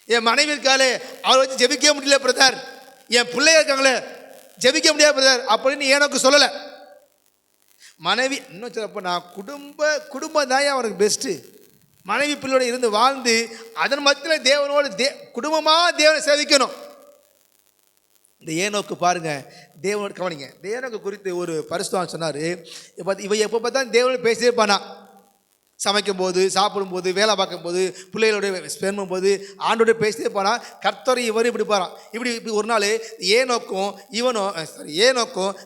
என் மனைவி இருக்காளே அவளை வச்சு ஜெபிக்கவே முடியல பிரதர், என் பிள்ளைய இருக்காங்களே ஜெபிக்க முடியாது பிரதர் அப்படின்னு எனக்கு சொல்லலை. மனைவி இன்னும் சிலப்போ நான் குடும்பம் தான் அவனுக்கு பெஸ்ட்டு. மனைவி பிள்ளையோட இருந்து வாழ்ந்து அதன் மத்தியில் தேவனோடு குடும்பமாக தேவனை சேவிக்கணும். இந்த ஏனோக்கு பாருங்க, தேவனோடு கவனிங்க. ஏனோக்கு குறித்து ஒரு பரிசுத்தவான் சொன்னார், இவன் எப்போ பார்த்தா தேவனோடு பேசிட்டே இருப்பானா. சமைக்கும் போது, சாப்பிடும்போது, வேலை பார்க்கும்போது, பிள்ளைகளோட ஸ்பெண்ட் பண்ணும்போது ஆண்டோட பேசிட்டே போனால் கர்த்தரும் இவரும் இப்படி போகிறான். இப்படி ஒரு நாள் ஏனோக்கும்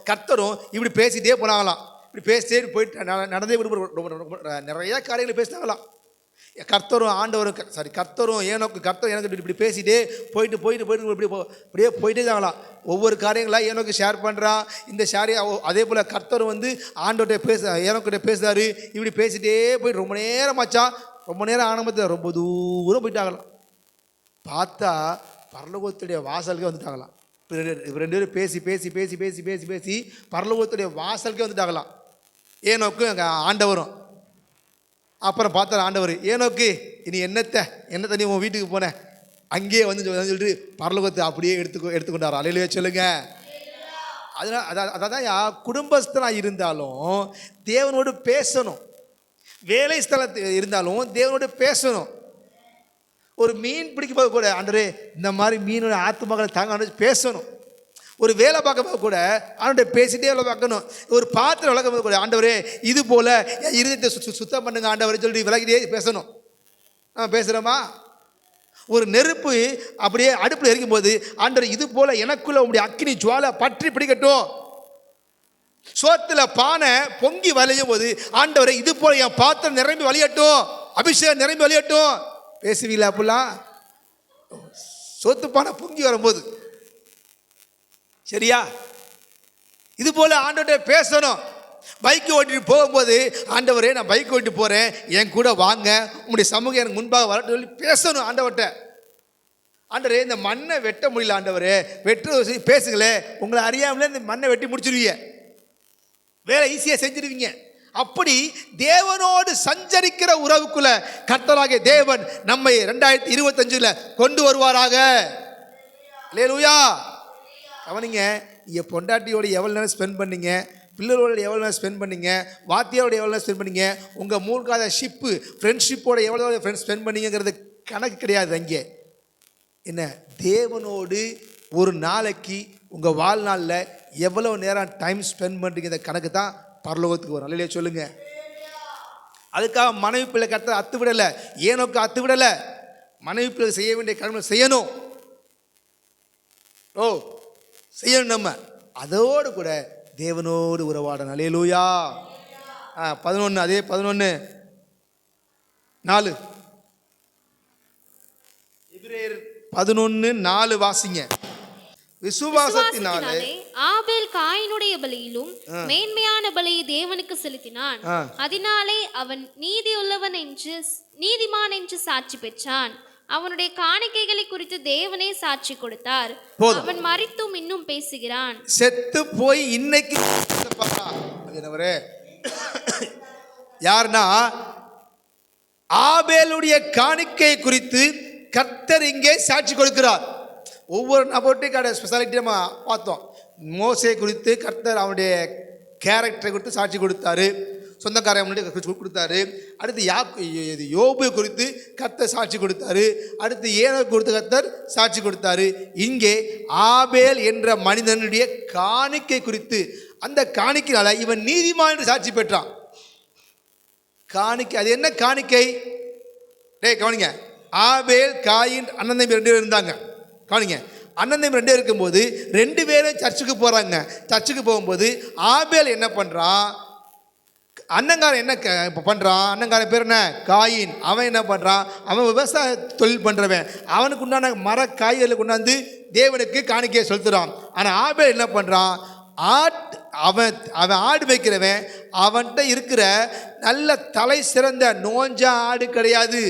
கர்த்தரும் இப்படி பேசிகிட்டே போனாங்களாம். இப்படி பேசிட்டே போயிட்டு நடந்தே நிறைய காரியங்களை பேசினாங்களாம். கர்த்தரும் ஆண்டவரும் கர்த்தரும் கர்த்தர் எனக்கு இப்படி பேசிட்டே போயிட்டு இப்படியே போயிட்டே தாங்களாம். ஒவ்வொரு காரியங்களாக ஏனோக்கு ஷேர் பண்ணுறான். இந்த ஷேரை அதே போல் கர்த்தர் வந்து ஆண்டவர்கிட்ட ஏனோக்கிட்ட பேசுகிறாரு. இப்படி பேசிட்டே போய் ரொம்ப நேரம் ஆச்சான். ரொம்ப நேரம் ஆனபத்தில் ரொம்ப தூரம் போயிட்டாங்களாம். பார்த்தா பரலோகத்துடைய வாசலுக்கே வந்துட்டாங்களாம். ரெண்டு பேரும் பேசி பேசி பேசி பேசி பேசி பேசி பரலோகத்துடைய வாசலுக்கே வந்துட்டாங்களாம். ஏனோக்கு அங்கே ஆண்டவரும். அப்புறம் பார்த்தார் ஆண்டவர், ஏனோக்கு இனி என்னத்தை நீ உன் வீட்டுக்கு போனேன், அங்கேயே வந்து சொல்லிட்டு பரலோகத்தை அப்படியே எடுத்துக்கொண்டார். அல்லேலூயா சொல்லுங்க. அதனால் அதான் குடும்பஸ்தனாக இருந்தாலும் தேவனோடு பேசணும். வேலை ஸ்தலத்தில் இருந்தாலும் தேவனோடு பேசணும். ஒரு மீன் பிடிக்கும் போது கூட ஆண்டவரே இந்த மாதிரி மீனோட ஆத்துமக்களை தாங்க பேசணும். ஒரு வேலை பார்க்கும் போது கூட ஆண்டவரை பேசிட்டே வேலை பார்க்கணும். ஒரு பாத்திரம் விளக்கும் போது கூட ஆண்டவரே இது போல் என் இருதயத்தை சுத்தம் பண்ணுங்க ஆண்டவரை சொல்லிட்டு விளக்கிட்டே பேசணும். நம்ம பேசுகிறோமா? ஒரு நெருப்பு அப்படியே அடுப்பில் எரிக்கும் போது ஆண்டவர் இது போல் எனக்குள்ள உங்களுடைய அக்கினி ஜுவாலை பற்றி பிடிக்கட்டும். சோத்துல பானை பொங்கி வளையும் போது ஆண்டவரை இது போல என் பாத்திரம் நிரம்பி வழியட்டும், அபிஷேகம் நிரம்பி வழியட்டும். பேசுவீங்களா? அப்படிலாம் சோத்து பானை பொங்கி வரும்போது சரியா? இது போல ஆண்டவர்கிட்ட பேசணும். பைக் ஓட்டிட்டு போகும்போது ஆண்டவரே நான் பைக் ஓட்டிட்டு போகிறேன், என் கூட வாங்க, உங்களுடைய சமூகம் எனக்கு முன்பாக வரட்டு சொல்லி பேசணும் ஆண்டவர்கிட்ட. ஆண்டவரே இந்த மண்ணை வெட்ட முடியல ஆண்டவரே, வெட்டு பேசுங்களே, உங்களை அறியாமலே இந்த மண்ணை வெட்டி முடிச்சிருவீங்க, வேலை ஈஸியாக செஞ்சிருவீங்க. அப்படி தேவனோடு சஞ்சரிக்கிற உறவுக்குள்ள கர்த்தராகிய தேவன் நம்மை 2025 கொண்டு வருவாராக. அல்லேலூயா. கவனிங்க, நீங்கள் பொண்டாட்டியோட எவ்வளோ நேரம் ஸ்பெண்ட் பண்ணீங்க, பிள்ளைகளோட எவ்வளோ நேரம் ஸ்பெண்ட் பண்ணீங்க, வாத்தியாரோட எவ்வளோ நேரம் ஸ்பெண்ட் பண்ணீங்க, உங்கள் மூழ்காத ஷிப்பு ஃப்ரெண்ட்ஷிப்போட எவ்வளோ ஃப்ரெண்ட்ஸ் ஸ்பெண்ட் பண்ணீங்கிறது கணக்கு கிடையாது. அங்கே என்ன, தேவனோடு ஒரு நாளைக்கு உங்கள் வாழ்நாளில் எவ்வளோ நேரம் டைம் ஸ்பெண்ட் பண்ணுறீங்க கணக்கு தான் பரலோகத்துக்கு வரும். அல்லையா சொல்லுங்க. அதுக்காக மனைவி பிள்ளை கர்த்தர் அத்து விடலை, ஏனோக்கு அத்து விடலை. மனைவி பிள்ளை செய்ய வேண்டிய கடமை செய்யணும். செய்யணும். நம்ம அதோடு கூட தேவனோடு உறவாடணும். அல்லேலூயா. 11 அதே 11:4 எபிரேயர் 11:4 வாசிங்க. விசுவாசத்தினாலே ஆபேல் காயினுடைய பலியிலும் மேன்மையான பலியை தேவனுக்கு செலுத்தினான். அதனாலே அவன் நீதிமான் என்று சாட்சி பெற்றான். அவனுடைய காணிக்கைகளை குறித்து தேவனே சாட்சி கொடுத்தார். அவன் மரித்தும் இன்னும் பேசுகிறான். செத்து போய் இன்னைக்கு யாருன்னா ஆபேலுடைய காணிக்கை குறித்து கர்த்தர் இங்கே சாட்சி கொடுக்கிறார். ஒவ்வொரு நபர்கிட்டையும் ஸ்பெஷாலிட்டி நம்ம பார்த்தோம். மோசே குறித்து கர்த்தர் அவனுடைய கேரக்டரை குறித்து சாட்சி கொடுத்தாரு, சொந்தக்காரன் கொடுத்தாரு. அடுத்து யோபு குறித்து கர்த்தர் சாட்சி கொடுத்தாரு. அடுத்து ஏனோக்கு குறித்து கர்த்தர் சாட்சி கொடுத்தாரு. இங்கே ஆபேல் என்ற மனிதனுடைய காணிக்கை குறித்து, அந்த காணிக்கையால இவன் நீதிமான் என்று சாட்சி பெற்றான். காணிக்கை, அது என்ன காணிக்கை? கவனிங்க, ஆபேல் காயின் அண்ணன் தம்பி 2 பேர் இருந்தாங்க. கவனிங்க, அண்ணன் தம்பி 2 பேர் இருக்கும்போது 2 பேரும் சர்ச்சுக்கு போகிறாங்க. சர்ச்சுக்கு போகும்போது ஆபேல் என்ன பண்ணுறான், அண்ணங்காரன் என்ன பண்ணுறான், அண்ணங்காரன் பேர் என்ன, காயின். அவன் என்ன பண்ணுறான், அவன் விவசாய தொழில் பண்ணுறவன். அவனுக்கு உண்டான மர காய்களை கொண்டாந்து தேவனுக்கு காணிக்கையை செலுத்துகிறான். ஆனால் ஆபேல் என்ன பண்ணுறான், அவன் ஆடு வைக்கிறவன். அவன்கிட்ட இருக்கிற நல்ல தலை சிறந்த நோஞ்சா ஆடு கிடையாது,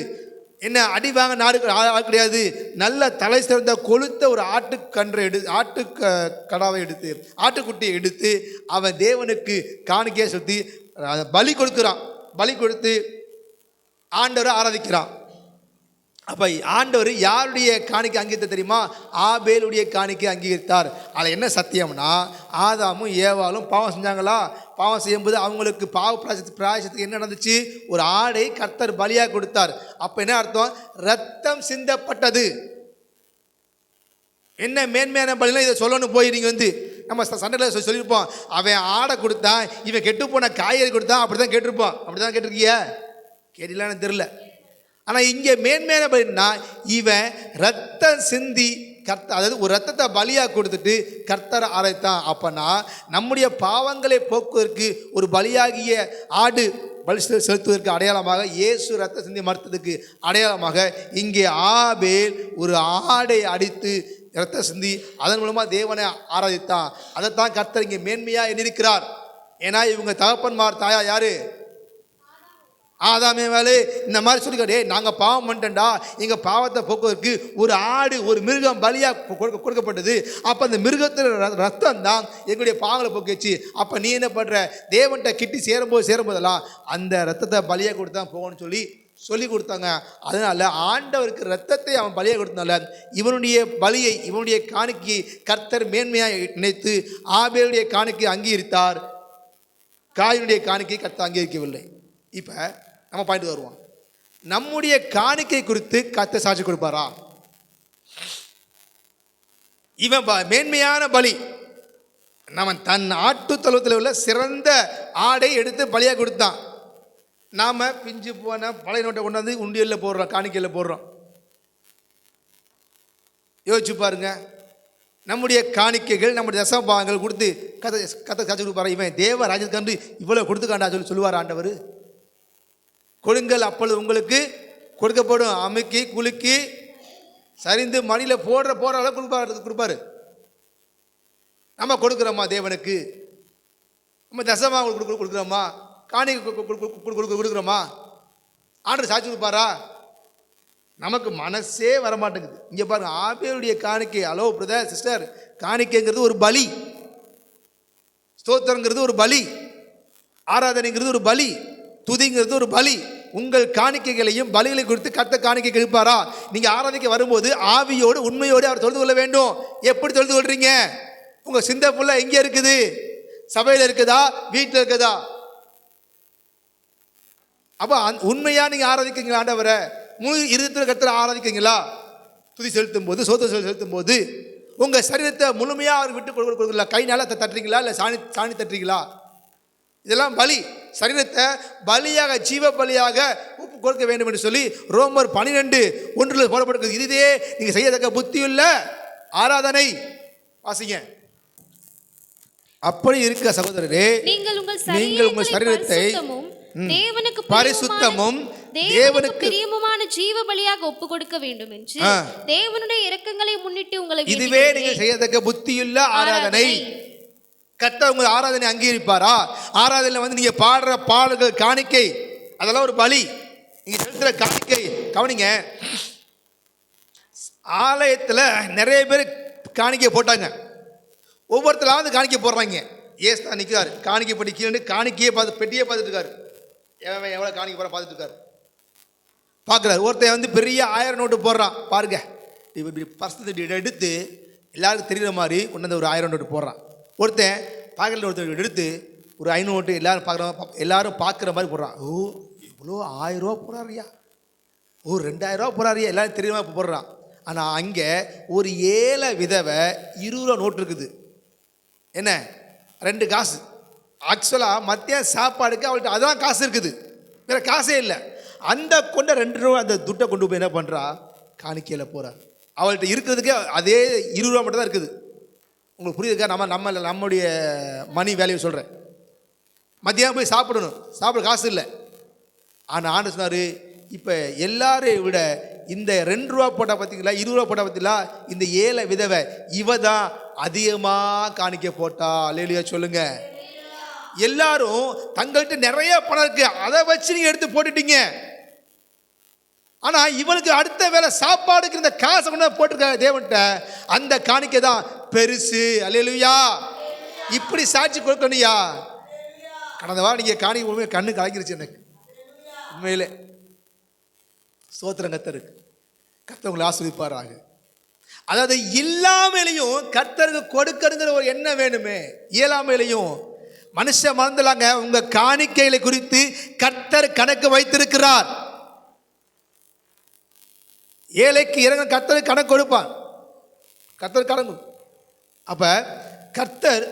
என்ன அடி வாங்க நாடு ஆடு கிடையாது, நல்ல தலை சிறந்த கொளுத்த ஒரு ஆட்டுக்கடாவை எடுத்து ஆட்டுக்குட்டியை எடுத்து அவன் தேவனுக்கு காணிக்கையை செலுத்தி பலி கொடுக்குறான். பலி கொடுத்து ஆண்டவரை ஆராதிக்கிறான். அப்போ ஆண்டவர் யாருடைய காணிக்கை அங்கீகரித்த தெரியுமா? ஆபேலுடைய காணிக்கை அங்கீகரித்தார். அதில் என்ன சத்தியம்னா, ஆதாமும் ஏவாளும் பாவம் செஞ்சாங்களா? பாவம் செய்யும்போது அவங்களுக்கு பிராயசத்துக்கு என்ன நடந்துச்சு? ஒரு ஆடை கர்த்தர் பலியாக கொடுத்தார். அப்போ என்ன அர்த்தம்? ரத்தம் சிந்தப்பட்டது. என்ன மேன்மையான பலினா இதை சொல்லணும். போய் நீங்கள் நம்ம சண்டையில் சொல்லியிருப்போம், அவன் ஆடை கொடுத்தான், இவன் கெட்டு போன காய்கறி கொடுத்தான், அப்படி தான் கேட்டிருப்போம். அப்படி தான் கேட்டிருக்கிய? கேட்டீங்களான்னு தெரில. ஆனால் இங்கே மேன்மையான பலினா இவன் ரத்தம் சிந்தி அதாவது ஒரு ரத்தத்தை பலியாக கொடுத்துட்டு கர்த்தரை ஆராய்த்தான். அப்போனா நம்முடைய பாவங்களை போக்குவதற்கு ஒரு பலியாகிய ஆடு பலி செலுத்துவதற்கு அடையாளமாக, இயேசு ரத்த சிந்தி மறுத்ததுக்கு அடையாளமாக இங்கே ஆபேல் ஒரு ஆடை அடித்து ரத்த சிந்தி அதன் மூலமாக தேவனை ஆராதித்தான். அதைத்தான் கர்த்தர் இங்கே மேன்மையாக எண்ணிருக்கிறார். ஏன்னா இவங்க தகப்பன்மார் தாயா யாரு? ஆதாமே வேலை இந்த மாதிரி சொல்லிக்கிட்டே நாங்கள் பாவம் பண்ணிட்டோம்டா, எங்கள் பாவத்தை போக்குவதற்கு ஒரு ஆடு ஒரு மிருகம் பலியாக கொடுக்கப்பட்டது. அப்போ அந்த மிருகத்தில் ரத்தம் தான் எங்களுடைய பாவங்களை போக்கிச்சு. அப்போ நீ என்ன பண்ணுற? தேவன்கிட்ட கிட்டி சேரும்போதெல்லாம் அந்த ரத்தத்தை பலியாக கொடுத்து தான் போகணும்னு சொல்லி கொடுத்தாங்க. அதனால் ஆண்டவருக்கு ரத்தத்தை அவன் பலியாக கொடுத்தனால இவனுடைய பலியை, இவனுடைய காணிக்கை கர்த்தர் மேன்மையாக நினைத்து ஆபேலுடைய காணிக்கை அங்கீகரித்தார். காயினுடைய காணிக்கை கர்த்தர் அங்கீகரிக்கவில்லை. இப்போ நம்ம பாயிண்ட் வருவோம். நம்முடைய காணிக்கை குறித்து கர்த்தர் சாட்சி கொடுப்பாரா? இவன் மேன்மையான பலி, நம்ம தன் ஆட்டு தொழுவத்தில் உள்ள சிறந்த ஆடை எடுத்து பலியாக கொடுத்தான். நாம் பிஞ்சு போன பழைய நோட்டை கொண்டாந்து உண்டியலில் போடுறோம், காணிக்கையில் போடுறோம். யோசிச்சு பாருங்க. நம்முடைய காணிக்கைகள், நம்முடைய தசமபாகங்கள் கொடுத்து கர்த்தர் சாட்சி கொடுப்பாரா? இவன் தேவ ராஜ்யத்துக்கு இவ்வளோ கொடுத்துக்காண்டா சொல்லுவார் ஆண்டவர்? கொடுங்கள் அப்பொழுது உங்களுக்கு கொடுக்கப்படும், அமுக்கி குலுக்கி சரிந்து மணியில் போடுற அளவுக்கு கொடுப்பாரு. நம்ம கொடுக்குறோமா தேவனுக்கு? நம்ம தசமாக கொடுக்குறோமா? காணிக்கை கொடுக்குறோமா? ஆண்டவர் சாட்சி கொடுப்பாரா? நமக்கு மனசே வரமாட்டேங்குது. இங்கே பாருங்க, ஆபேலுடைய காணிக்கை. ஹலோ பிரதர் சிஸ்டர், காணிக்கைங்கிறது ஒரு பலி, ஸ்தோத்திரங்கிறது ஒரு பலி, ஆராதனைங்கிறது ஒரு பலி, துதிங்கிறது ஒரு பலி. உங்கள் காணிக்கைகளையும் பலிகளை குறித்து கர்த்தர் காணிக்கை கேட்பாரா? நீங்க ஆராதிக்க வரும்போது ஆவியோடு உண்மையோடு அவர் தொழுது கொள்ள வேண்டும். எப்படி தொழுது கொள்றீங்க? உங்க சிந்தை ஃபுல்லா எங்கே இருக்குது? சபையில் இருக்குதா? வீட்டில் இருக்குதா? அப்போ உண்மையா நீங்க ஆராதிக்கிறீங்களா ஆண்டவரை? முழு இருதயத்தில் கர்த்தரை ஆராதிக்கிறீங்களா? துதி செலுத்தும் போது, சோத்திரம் செலுத்தும் போது உங்க சரீரத்தை முழுமையா அவர் விட்டு கொடுக்கல. கைனால தட்டுறீங்களா, இல்லை சாணி தட்டுறீங்களா? இதெல்லாம் பலி. சரீரத்தை பலியாக, ஜீவ பலியாக ஒப்பு கொடுக்க வேண்டும் என்று சொல்லி ரோமர் 12:1 போடப்பட்டிருக்கு. இதுவே நீங்க செய்யத்தக்க புத்தியுள்ள ஆராதனை. வாசிங்க. அப்படி இருக்க சகோதரரே, நீங்கள் உங்கள் சரீரத்தை தேவனுக்கு பரிசுத்தமும் தேவனுக்கு பிரியமுமான ஜீவ பலியாக ஒப்பு கொடுக்க வேண்டும் என்று தேவனுடைய இரக்கங்களை முன்னிட்டு உங்களை, இதுவே நீங்கள் செய்யத்தக்க புத்தியுள்ள ஆராதனை. கர்த்தர் உங்கள் ஆராதனை அங்கீகரிப்பாரா? ஆராதனையில் நீங்க பாடுற பாடல்கள், காணிக்கை, அதெல்லாம் ஒரு பலி. நீங்க செலுத்துற காணிக்கை. கவனிங்க, ஆலயத்தில் நிறைய பேர் காணிக்கை போட்டாங்க. ஒவ்வொருத்தராவது காணிக்கை போடுறாங்க. ஏசு நிற்கிறாரு, காணிக்கை பட்டி கீழே காணிக்கையே பார்த்து, பெட்டியே பார்த்துட்டு இருக்காரு. எவ்வளோ காணிக்கை போட பார்த்துட்டு இருக்காரு, பார்க்குறாரு. ஒருத்தன் பெரிய 1000 நோட்டு போடுறான். பாருங்க, இப்படி பர்சன்ட் எடுத்து எல்லாருக்கும் தெரிகிற மாதிரி கொண்டு வந்து ஒரு 1000 நோட்டு போடுறான். ஒருத்தன் பாக்கெட்டில் ஒருத்தர் எடுத்து ஒரு 500 நோட்டு எல்லாரும் பார்க்குற மாதிரி போடுறான். ஓ இவ்வளோ 1000 ரூபா போடுறாரியா, ஓ 2000 ரூபா போடுறாரியா, எல்லாரும் தெரியுமா இப்போ போடுறான். ஆனால் அங்கே ஒரு ஏழை விதவை 20 ரூபா நோட்டு இருக்குது. என்ன 2 காசு. ஆக்சுவலாக மத்திய சாப்பாடுக்கு அவள்கிட்ட அதான் காசு இருக்குது, வேறு காசே இல்லை. அந்த கொண்ட 2 ரூபா அந்த துட்டை கொண்டு போய் என்ன பண்ணுறா? காணிக்கையில் போகிறா. அவள்கிட்ட இருக்கிறதுக்கு அதே 20 ரூபா மட்டும் தான் இருக்குது. உங்களுக்கு புரியுதுக்கா? நம்முடைய மணி வேல்யூ சொல்கிறேன். மத்தியானம் போய் சாப்பிடணும், சாப்பிட காசு இல்லை. ஆனால் ஆண்டு சொன்னார், இப்போ எல்லாரையும் விட இந்த 2 ரூபா போட்டால் பார்த்தீங்களா, 20 ரூபா போட்டால் பார்த்தீங்களா, இந்த ஏழை விதவை இவ தான் அதிகமாக காணிக்க போட்டா. அல்லேலூயா சொல்லுங்க. எல்லாரும் தங்கள்கிட்ட நிறைய பணம் இருக்கு, அதை வச்சு நீங்கள் எடுத்து போட்டுட்டீங்க. ஆனால் இவனுக்கு அடுத்த வேலை சாப்பாடுக்கு இந்த காசை கொண்டு போட்டிருக்க தேவன்கிட்ட, அந்த காணிக்கை தான் பெருசு. அல்லேலூயா. இப்படி சாட்சி கொடுக்கணுயா. கடந்த வாரம் நீங்கள் காணிக்கை உண்மையை கண்ணு கலங்கிருச்சு எனக்கு. உண்மையிலே ஸ்தோத்திரம் கர்த்தருக்கு. கர்த்தர் உங்களை ஆசீர்வதிப்பாராக. அதாவது இல்லாமலையும் கர்த்தருக்கு கொடுக்கணுங்கிற ஒரு எண்ணம் வேணுமே. இயலாமையிலையும் மனுஷன் மறந்துலாங்க, உங்க காணிக்கைகளை குறித்து கர்த்தர் கணக்கு வைத்திருக்கிறார். ஏழைக்கு இறங்க கர்த்தர் கணக்கு கொடுப்பான். கர்த்தர் கணக்கு. அப்ப கர்த்தர்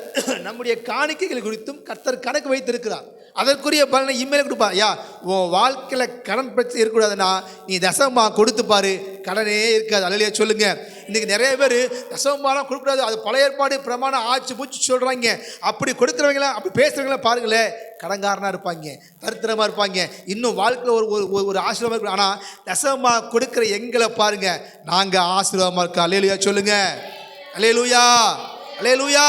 நம்முடைய காணிக்கைகள் குறித்தும் கர்த்தர் கணக்கு வைத்திருக்கிறார். அதற்குரிய பலனை இம்மையில கொடுப்பா. ஐயா, உன் வாழ்க்கையில் கடன் பிரச்சனை இருக்கக்கூடாதுன்னா நீ தசமா கொடுத்து பாரு, கடனே இருக்காது. அல்லையா சொல்லுங்க. இன்றைக்கி நிறைய பேர் தசமாலாம் கொடுக்கூடாது, அது பழைய ஏற்பாடு பிரமாணம் ஆச்சு பூச்சி சொல்கிறாங்க. அப்படி கொடுக்குறவங்களாம் அப்படி பேசுகிறவங்களாம் பாருங்களேன், கடன்காரனாக இருப்பாங்க, தரித்திரமாக இருப்பாங்க, இன்னும் வாழ்க்கையில் ஒரு ஆசீர்வாதமாக இருக்கும். ஆனால் தசமா கொடுக்குற எங்களை பாருங்க, நாங்கள் ஆசீர்வாதமாக இருக்கோம். அல்லேலூயா சொல்லுங்க. அல்லேலூயா, அல்லேலூயா.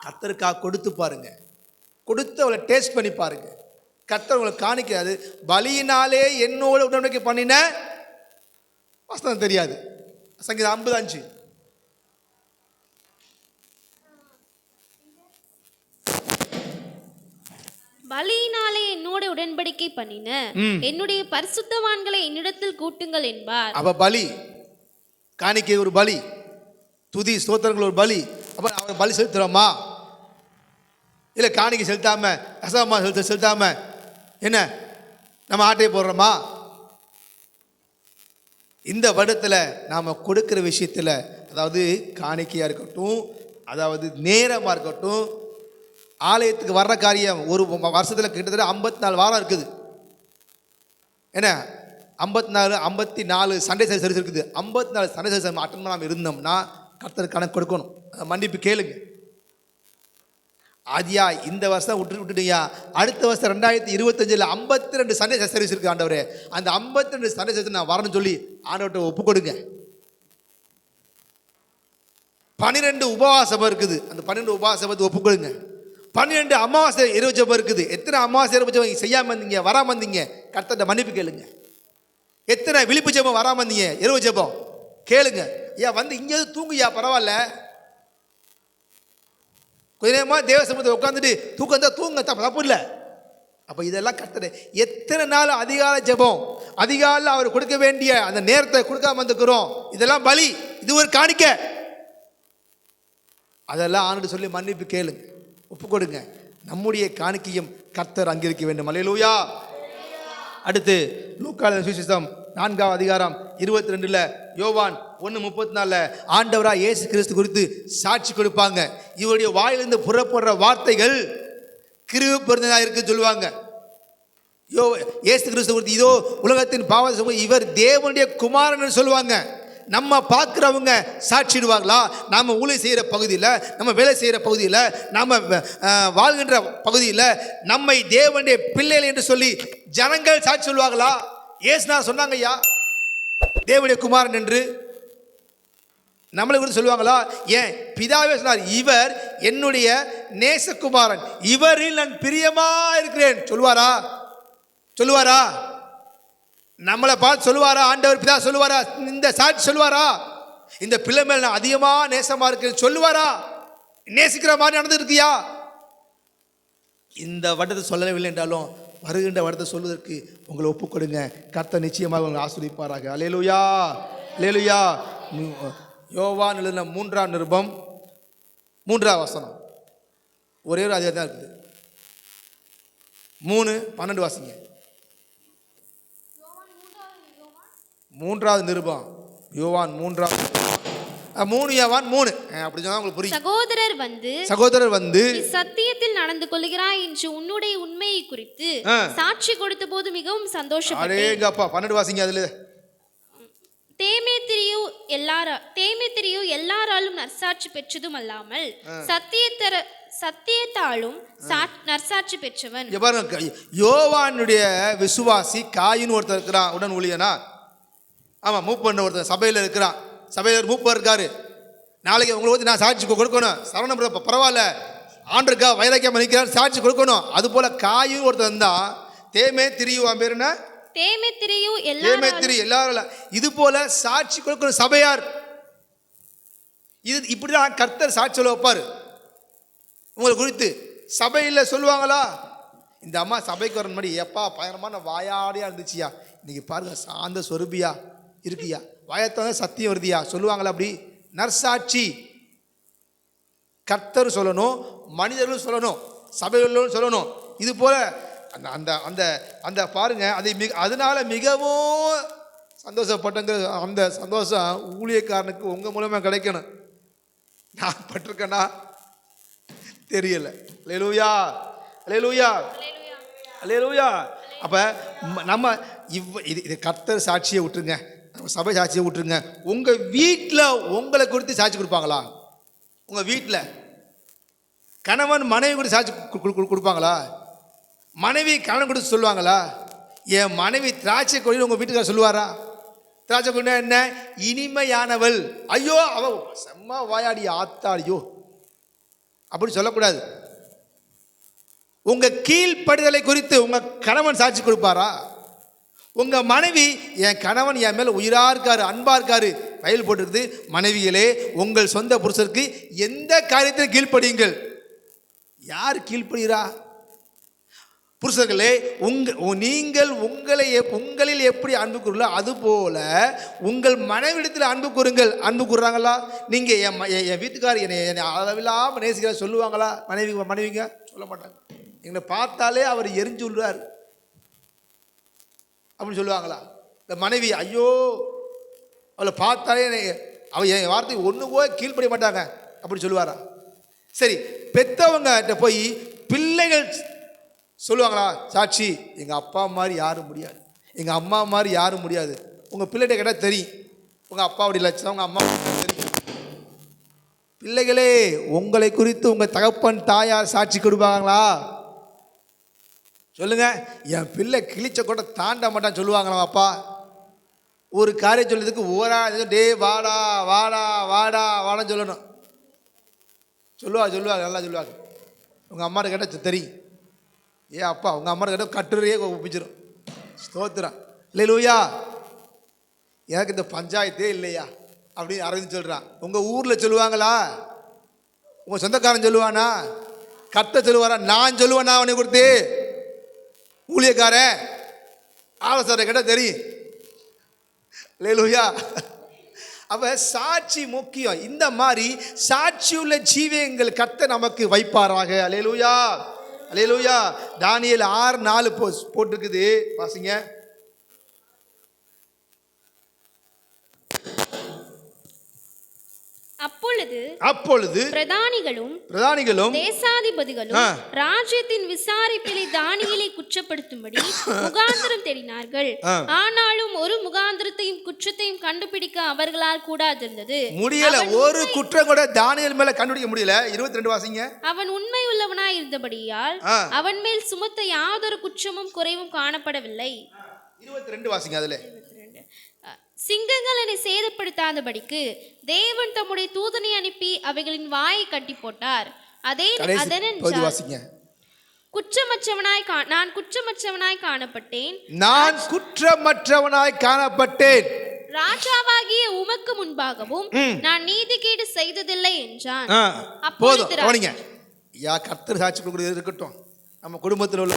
கர்த்தருக்காக கொடுத்து பாருங்க, கொடுத்து அவளை டேஸ்ட் பண்ணி பாருங்க. கர்த்தர் உங்களை காணிக்காது. பலியினாலே என்னோட உடன்படிக்கை பண்ணின வசனம் தெரியாது. சங்கீதம் 55. பலியினாலே என்னோட உடன்படிக்கை பண்ணின என்னுடைய பரிசுத்தவான்களை என்னிடத்தில் கூட்டுங்கள் என்பார். அப்ப பலி, காணிக்கை ஒரு பலி, துதி ஸ்தோத்திரங்கள் ஒரு பலி. அப்ப அவர் பலி செலுத்துறோமா? இல்லை காணிக்கை செலுத்தாம அசமா செலுத்தாம என்ன நம்ம ஆட்டையை போடுறோமா? இந்த வருடத்தில் நாம் கொடுக்குற விஷயத்தில், அதாவது காணிக்கையாக இருக்கட்டும், அதாவது நேரமாக இருக்கட்டும், ஆலயத்துக்கு வர்ற காரியம் ஒரு வருஷத்தில் கிட்டத்தட்ட 54 வாரம் இருக்குது. என்ன 54 சண்டே சர்வீஸ் இருக்குது. 54 சண்டே சர்வீஸ் அட்டன் பண்ணாமல் இருந்தோம்னா கர்த்தருக்கு கணக்கு கொடுக்கணும், மன்னிப்பு கேளுங்க. ஆதியா இந்த வருஷம் விட்டுட்டீங்க, அடுத்த வருஷம் 2025 52 சண்டே சர்வீஸ் இருக்குது ஆண்டவரே. அந்த 52 சண்டே சர்வீஸ் நான் வரணும்னு சொல்லி ஆண்டவர்கிட்ட ஒப்பு கொடுங்க. 12 உபவாசம் இருக்குது, அந்த 12 உபவாசத்தை ஒப்பு கொடுங்க. 12 அமாவாசை இரவு ஜெபம் இருக்குது. எத்தனை அமாவாசை இரவு ஜெபம் செய்யாமல் வந்தீங்க, வராமல் வந்தீங்க, கர்த்தர்கிட்ட மன்னிப்பு கேளுங்க. எத்தனை விழிப்பு ஜெபம் வராமல் வந்தீங்க, இரவு ஜெபம் கேளுங்க. ஐயா வந்து இங்கே தூங்குயா, பரவாயில்ல, கொஞ்ச நேரமாக தேவ சமூகத்தை உட்காந்துட்டு தூக்கம் தான் தூங்க, தப்பு இல்லை. அப்போ இதெல்லாம் கர்த்தர் எத்தனை நாள் அதிகாலை ஜெபம், அதிகாலையில் அவர் கொடுக்க வேண்டிய அந்த நேரத்தை கொடுக்காம வந்துக்கிறோம். இதெல்லாம் பலி, இது ஒரு காணிக்க. அதெல்லாம் ஆண்டு சொல்லி மன்னிப்பு கேளுங்க, ஒப்பு கொடுங்க. நம்முடைய காணிக்கையும் கர்த்தர் அங்கிருக்க வேண்டும். அல்லேலூயா. அடுத்து லூக்கா சுவிசேஷம் 4ஆம் அதிகாரம் 22 யோவான் 1:34 ஆண்டவராக இயேசு கிறிஸ்து குறித்து சாட்சி கொடுப்பாங்க. இவருடைய வாயிலிருந்து புறப்படுற வார்த்தைகள் கிருபை பொருந்தினதாக இருக்குன்னு சொல்லுவாங்க. இயேசு கிறிஸ்து குறித்து இதோ உலகத்தின் பாவத்தை இவர் தேவனுடைய குமாரன் சொல்லுவாங்க. நம்ம பார்க்குறவங்க சாட்சிடுவாங்களா? நாம் ஊழியம் செய்கிற பகுதியில், நம்ம வேலை செய்கிற பகுதியில், நம்ம வாழ்கின்ற பகுதியில் நம்மை தேவனுடைய பிள்ளைகள் என்று சொல்லி ஜனங்கள் சாட்சி சொல்லுவாங்களா? ஏசுனா சொன்னாங்க ஐயா தேவனுடைய குமாரன் என்று, நம்மளை குறித்து சொல்லுவாங்களா? ஏன் பிதாவே சொன்னார், இவர் என்னுடைய நேசகுமாரன், இவரில் நான் பிரியமா இருக்கிறேன் சொல்லுவாரா? சொல்லுவாரா? நம்மளை பார்த்து சொல்லுவாரா? ஆண்டவர் பிதா சொல்லுவாரா? இந்த சாட்சி சொல்லுவாரா? இந்த பிள்ளை மேல் நான் அதிகமாக நேசமாக இருக்கிறேன் சொல்லுவாரா? நேசிக்கிற மாதிரி நடந்துருக்கியா? இந்த வருடத்தை சொல்லவில்லை என்றாலும் வருகின்ற வருடத்தை சொல்வதற்கு உங்களை ஒப்புக் கொடுங்க. கர்த்தர் நிச்சயமாக உங்களை ஆசீர்வதிப்பாராக. அல்லேலூயா, அல்லேலூயா. யோவான் எழுதின 3ஆம் நிருபம் 3ஆம் வசனம், ஒரே ஒரு அதிகாரம் தான் இருக்குது. 3:12 வாசிங்க. 3ஆவது நிருபம் யோவான் 3 யோவான் 3 அப்படி சொன்னா உங்களுக்கு புரியும். சகோதரர் வந்து சத்தியத்தில் நடந்து கொள்கிறாய் என்று உன்னுடைய உண்மையை குறித்து சாட்சி கொடுத்த போது மிகவும் சந்தோஷப்பட்டேன். அடேங்கப்பா 12 வாசிங்க. அதுல தேமேத்திரியு எல்லாராலும் நற்சாட்சி பெற்றதும் அல்லாமல் சத்தியத்தாலும் நற்சாட்சி பெற்றவன். யோவானுடைய விசுவாசி காயின் ஒருத்தர் இருக்கிறான், உடன் ஊழியனா. ஆமாம், மூப்பன் ஒருத்தர் சபையில் இருக்கிறான், சபையில் மூப்பர் இருக்காரு. நாளைக்கு உங்களை வந்து நான் சாட்சி கொடுக்கணும், சரணம் பரவாயில்ல ஆண்டிருக்கா வைராக்கியமாக நிற்கிறார், சாட்சி கொடுக்கணும். அது போல காயும் ஒருத்தர் இருந்தான். தேமேத்திரியு பேர் என்ன? தேமேத்திரியு எல்லாரும் இது போல சாட்சி கொடுக்கணும் சபையார். இது இப்படிதான் கர்த்தர் சாட்சி சொல்ல வைப்பார். உங்களை குறித்து சபையில் சொல்லுவாங்களா? இந்த அம்மா சபைக்கு வர மாதிரி எப்பா பயங்கரமான வாயாடியா இருந்துச்சியா, இன்னைக்கு பாருங்க சாந்த சொருபியா இருக்கியா, வாயத்தான சத்தியம் வருதியா சொல்லுவாங்களா? அப்படி நற்சாட்சி கர்த்தர் சொல்லணும், மனிதர்களும் சொல்லணும், சபைகளும் சொல்லணும். இது போல அந்த அந்த அந்த அந்த பாருங்க, அதை அதனால மிகவும் சந்தோஷப்பட்டங்க. அந்த சந்தோஷம் ஊழியக்காரனுக்கு உங்கள் மூலமாக கிடைக்கணும். நான் பட்டிருக்கேன்னா தெரியலை. அல்லேலூயா, அல்லேலூயா, அல்லேலூயா. அப்ப நம்ம இது கர்த்தர் சாட்சியை விட்டுருங்க, நம்ம சபை சாட்சியை விட்டுருங்க. உங்க வீட்டில் உங்களை குறித்து சாட்சி கொடுப்பாங்களா? உங்க வீட்டில் கணவன் மனைவி கூட சாட்சி கொடுப்பாங்களா? மனைவி கணவன் கொடுத்து சொல்லுவாங்களா? என் மனைவி திராட்சை கொடின்னு உங்க வீட்டுக்காரர் சொல்லுவாரா? திராட்சை கொடி என்ன? இனிமையானவள். ஐயோ அவ செம்ம வாயாடி ஆத்தாடியோ அப்படி சொல்லக்கூடாது. உங்க கீழ்ப்படுதலை குறித்து உங்க கணவன் சாட்சி கொடுப்பாரா? உங்க மனைவி என் கணவன் என் மேல உயிரா இருக்காரு, அன்பா இருக்காரு, ஃபைல் போட்டுருக்குது. மனைவிகளே, உங்கள் சொந்த புருஷருக்கு எந்த காரியத்தையும் கீழ்ப்படியுங்கள். யார் கீழ்ப்படுகிறா? புருஷர்களே, நீங்கள் உங்களில் எப்படி அன்பு கூறுங்களோ அதுபோல உங்கள் மனைவிடத்தில் அன்பு கூறுங்கள். அன்பு கூறுறாங்களா? நீங்க என் வீட்டுக்காரர் என்னை அளவில்லாமல் நேசிக்கிற சொல்லுவாங்களா? மனைவிங்க சொல்ல மாட்டாங்க. எங்களை பார்த்தாலே அவர் எரிஞ்சு விடுறார் அப்படின்னு சொல்லுவாங்களா? இந்த மனைவி ஐயோ அவளை பார்த்தாலே அவ என் வார்த்தை ஒன்று போய் கீழ்ப்படிய மாட்டாங்க அப்படி சொல்லுவாரா? சரி, பெற்றவங்க போய் பிள்ளைகள் சொல்லுவாங்களா சாட்சி? எங்கள் அப்பா மாதிரி யாரும் முடியாது, எங்கள் அம்மா மாதிரி யாரும் முடியாது. உங்கள் பிள்ளைகிட்ட கேட்டால் தெரியும் உங்கள் அப்பாவுடைய லட்சம், உங்கள் அம்மா தெரியும். பிள்ளைகளே, உங்களை குறித்து உங்கள் தகப்பன் தாயார் சாட்சி கொடுப்பாங்களா? சொல்லுங்க. என் பிள்ளை கிழிச்ச கூட தாண்ட மாட்டான்னு சொல்லுவாங்களா அப்பா? ஒரு காரியம் சொல்றதுக்கு ஓரா டே வாடா வாடா வாடா வாடான்னு சொல்லணும். சொல்லுவாங்க நல்லா சொல்லுவாங்க. உங்கள் அம்மாட்ட கேட்டால் தெரியும். ஏன் அப்பா உங்கள் அம்மாட்ட கேட்டால் கட்டுரையே ஒப்பிச்சிடும். ஸ்தோத்திரம், அல்லேலூயா. எனக்கு இந்த பஞ்சாயத்தே இல்லையா அப்படின்னு அரவிந்த் சொல்கிறான். உங்கள் ஊரில் சொல்லுவாங்களா? உங்கள் சொந்தக்காரன் சொல்லுவானா? கத்த சொல்லுவாரா? நான் சொல்லுவேனா அவனை கொடுத்து? ஊழியக்காரன் ஆலோசனை கேட்டால் தெரியும். அல்லேலூயா. அப்ப சாட்சி முக்கியம். இந்த மாதிரி சாட்சியுள்ள ஜீவியங்கள் கர்த்தர் நமக்கு வைப்பாராக. அல்லேலூயா, அல்லேலூயா. தானியேல் 6:4 போட்டிருக்குது, வாசிங்க. அப்பொழுது பிரதானிகளும் தேசாதிபதிகளும் ராஜ்யத்தின் விசாரிப்பிலே தானியேலை குற்றப்படுத்தும்படி முகாந்திரம் தேடினார்கள். ஆனாலும் ஒரு முகாந்திரத்தையும் குற்றத்தையும் கண்டுபிடிக்க அவர்களால் கூடாதிருந்தது. முடியல. ஒரு குற்றம் கூட தானியேல் மேல கண்டுபிடிக்க முடியல. 22 வாசிங்க. அவன் உண்மை உள்ளவனாய் இருந்தபடியால் அவன் மேல் சுமத்த யாதொரு குற்றமும் குறைவும் காணப்படவில்லை. 22 வாசிங்க. அதுல சிங்கங்கள் என்னை சேதப்படுத்தாதபடிக்கு தேவன் தம்முடைய தூதனை அனுப்பி அவைகளின் வாயை கட்டி போட்டார். நான் குற்றமற்றவனாய் காணப்பட்டேன். ராஜாவாகிய உமக்கு முன்பாகவும் நான் நீதிகேடு செய்ததில்லை என்றான். கர்த்தர் சாட்சி கொடுக்கிறது இருக்கட்டும். நம்ம குடும்பத்தில் உள்ள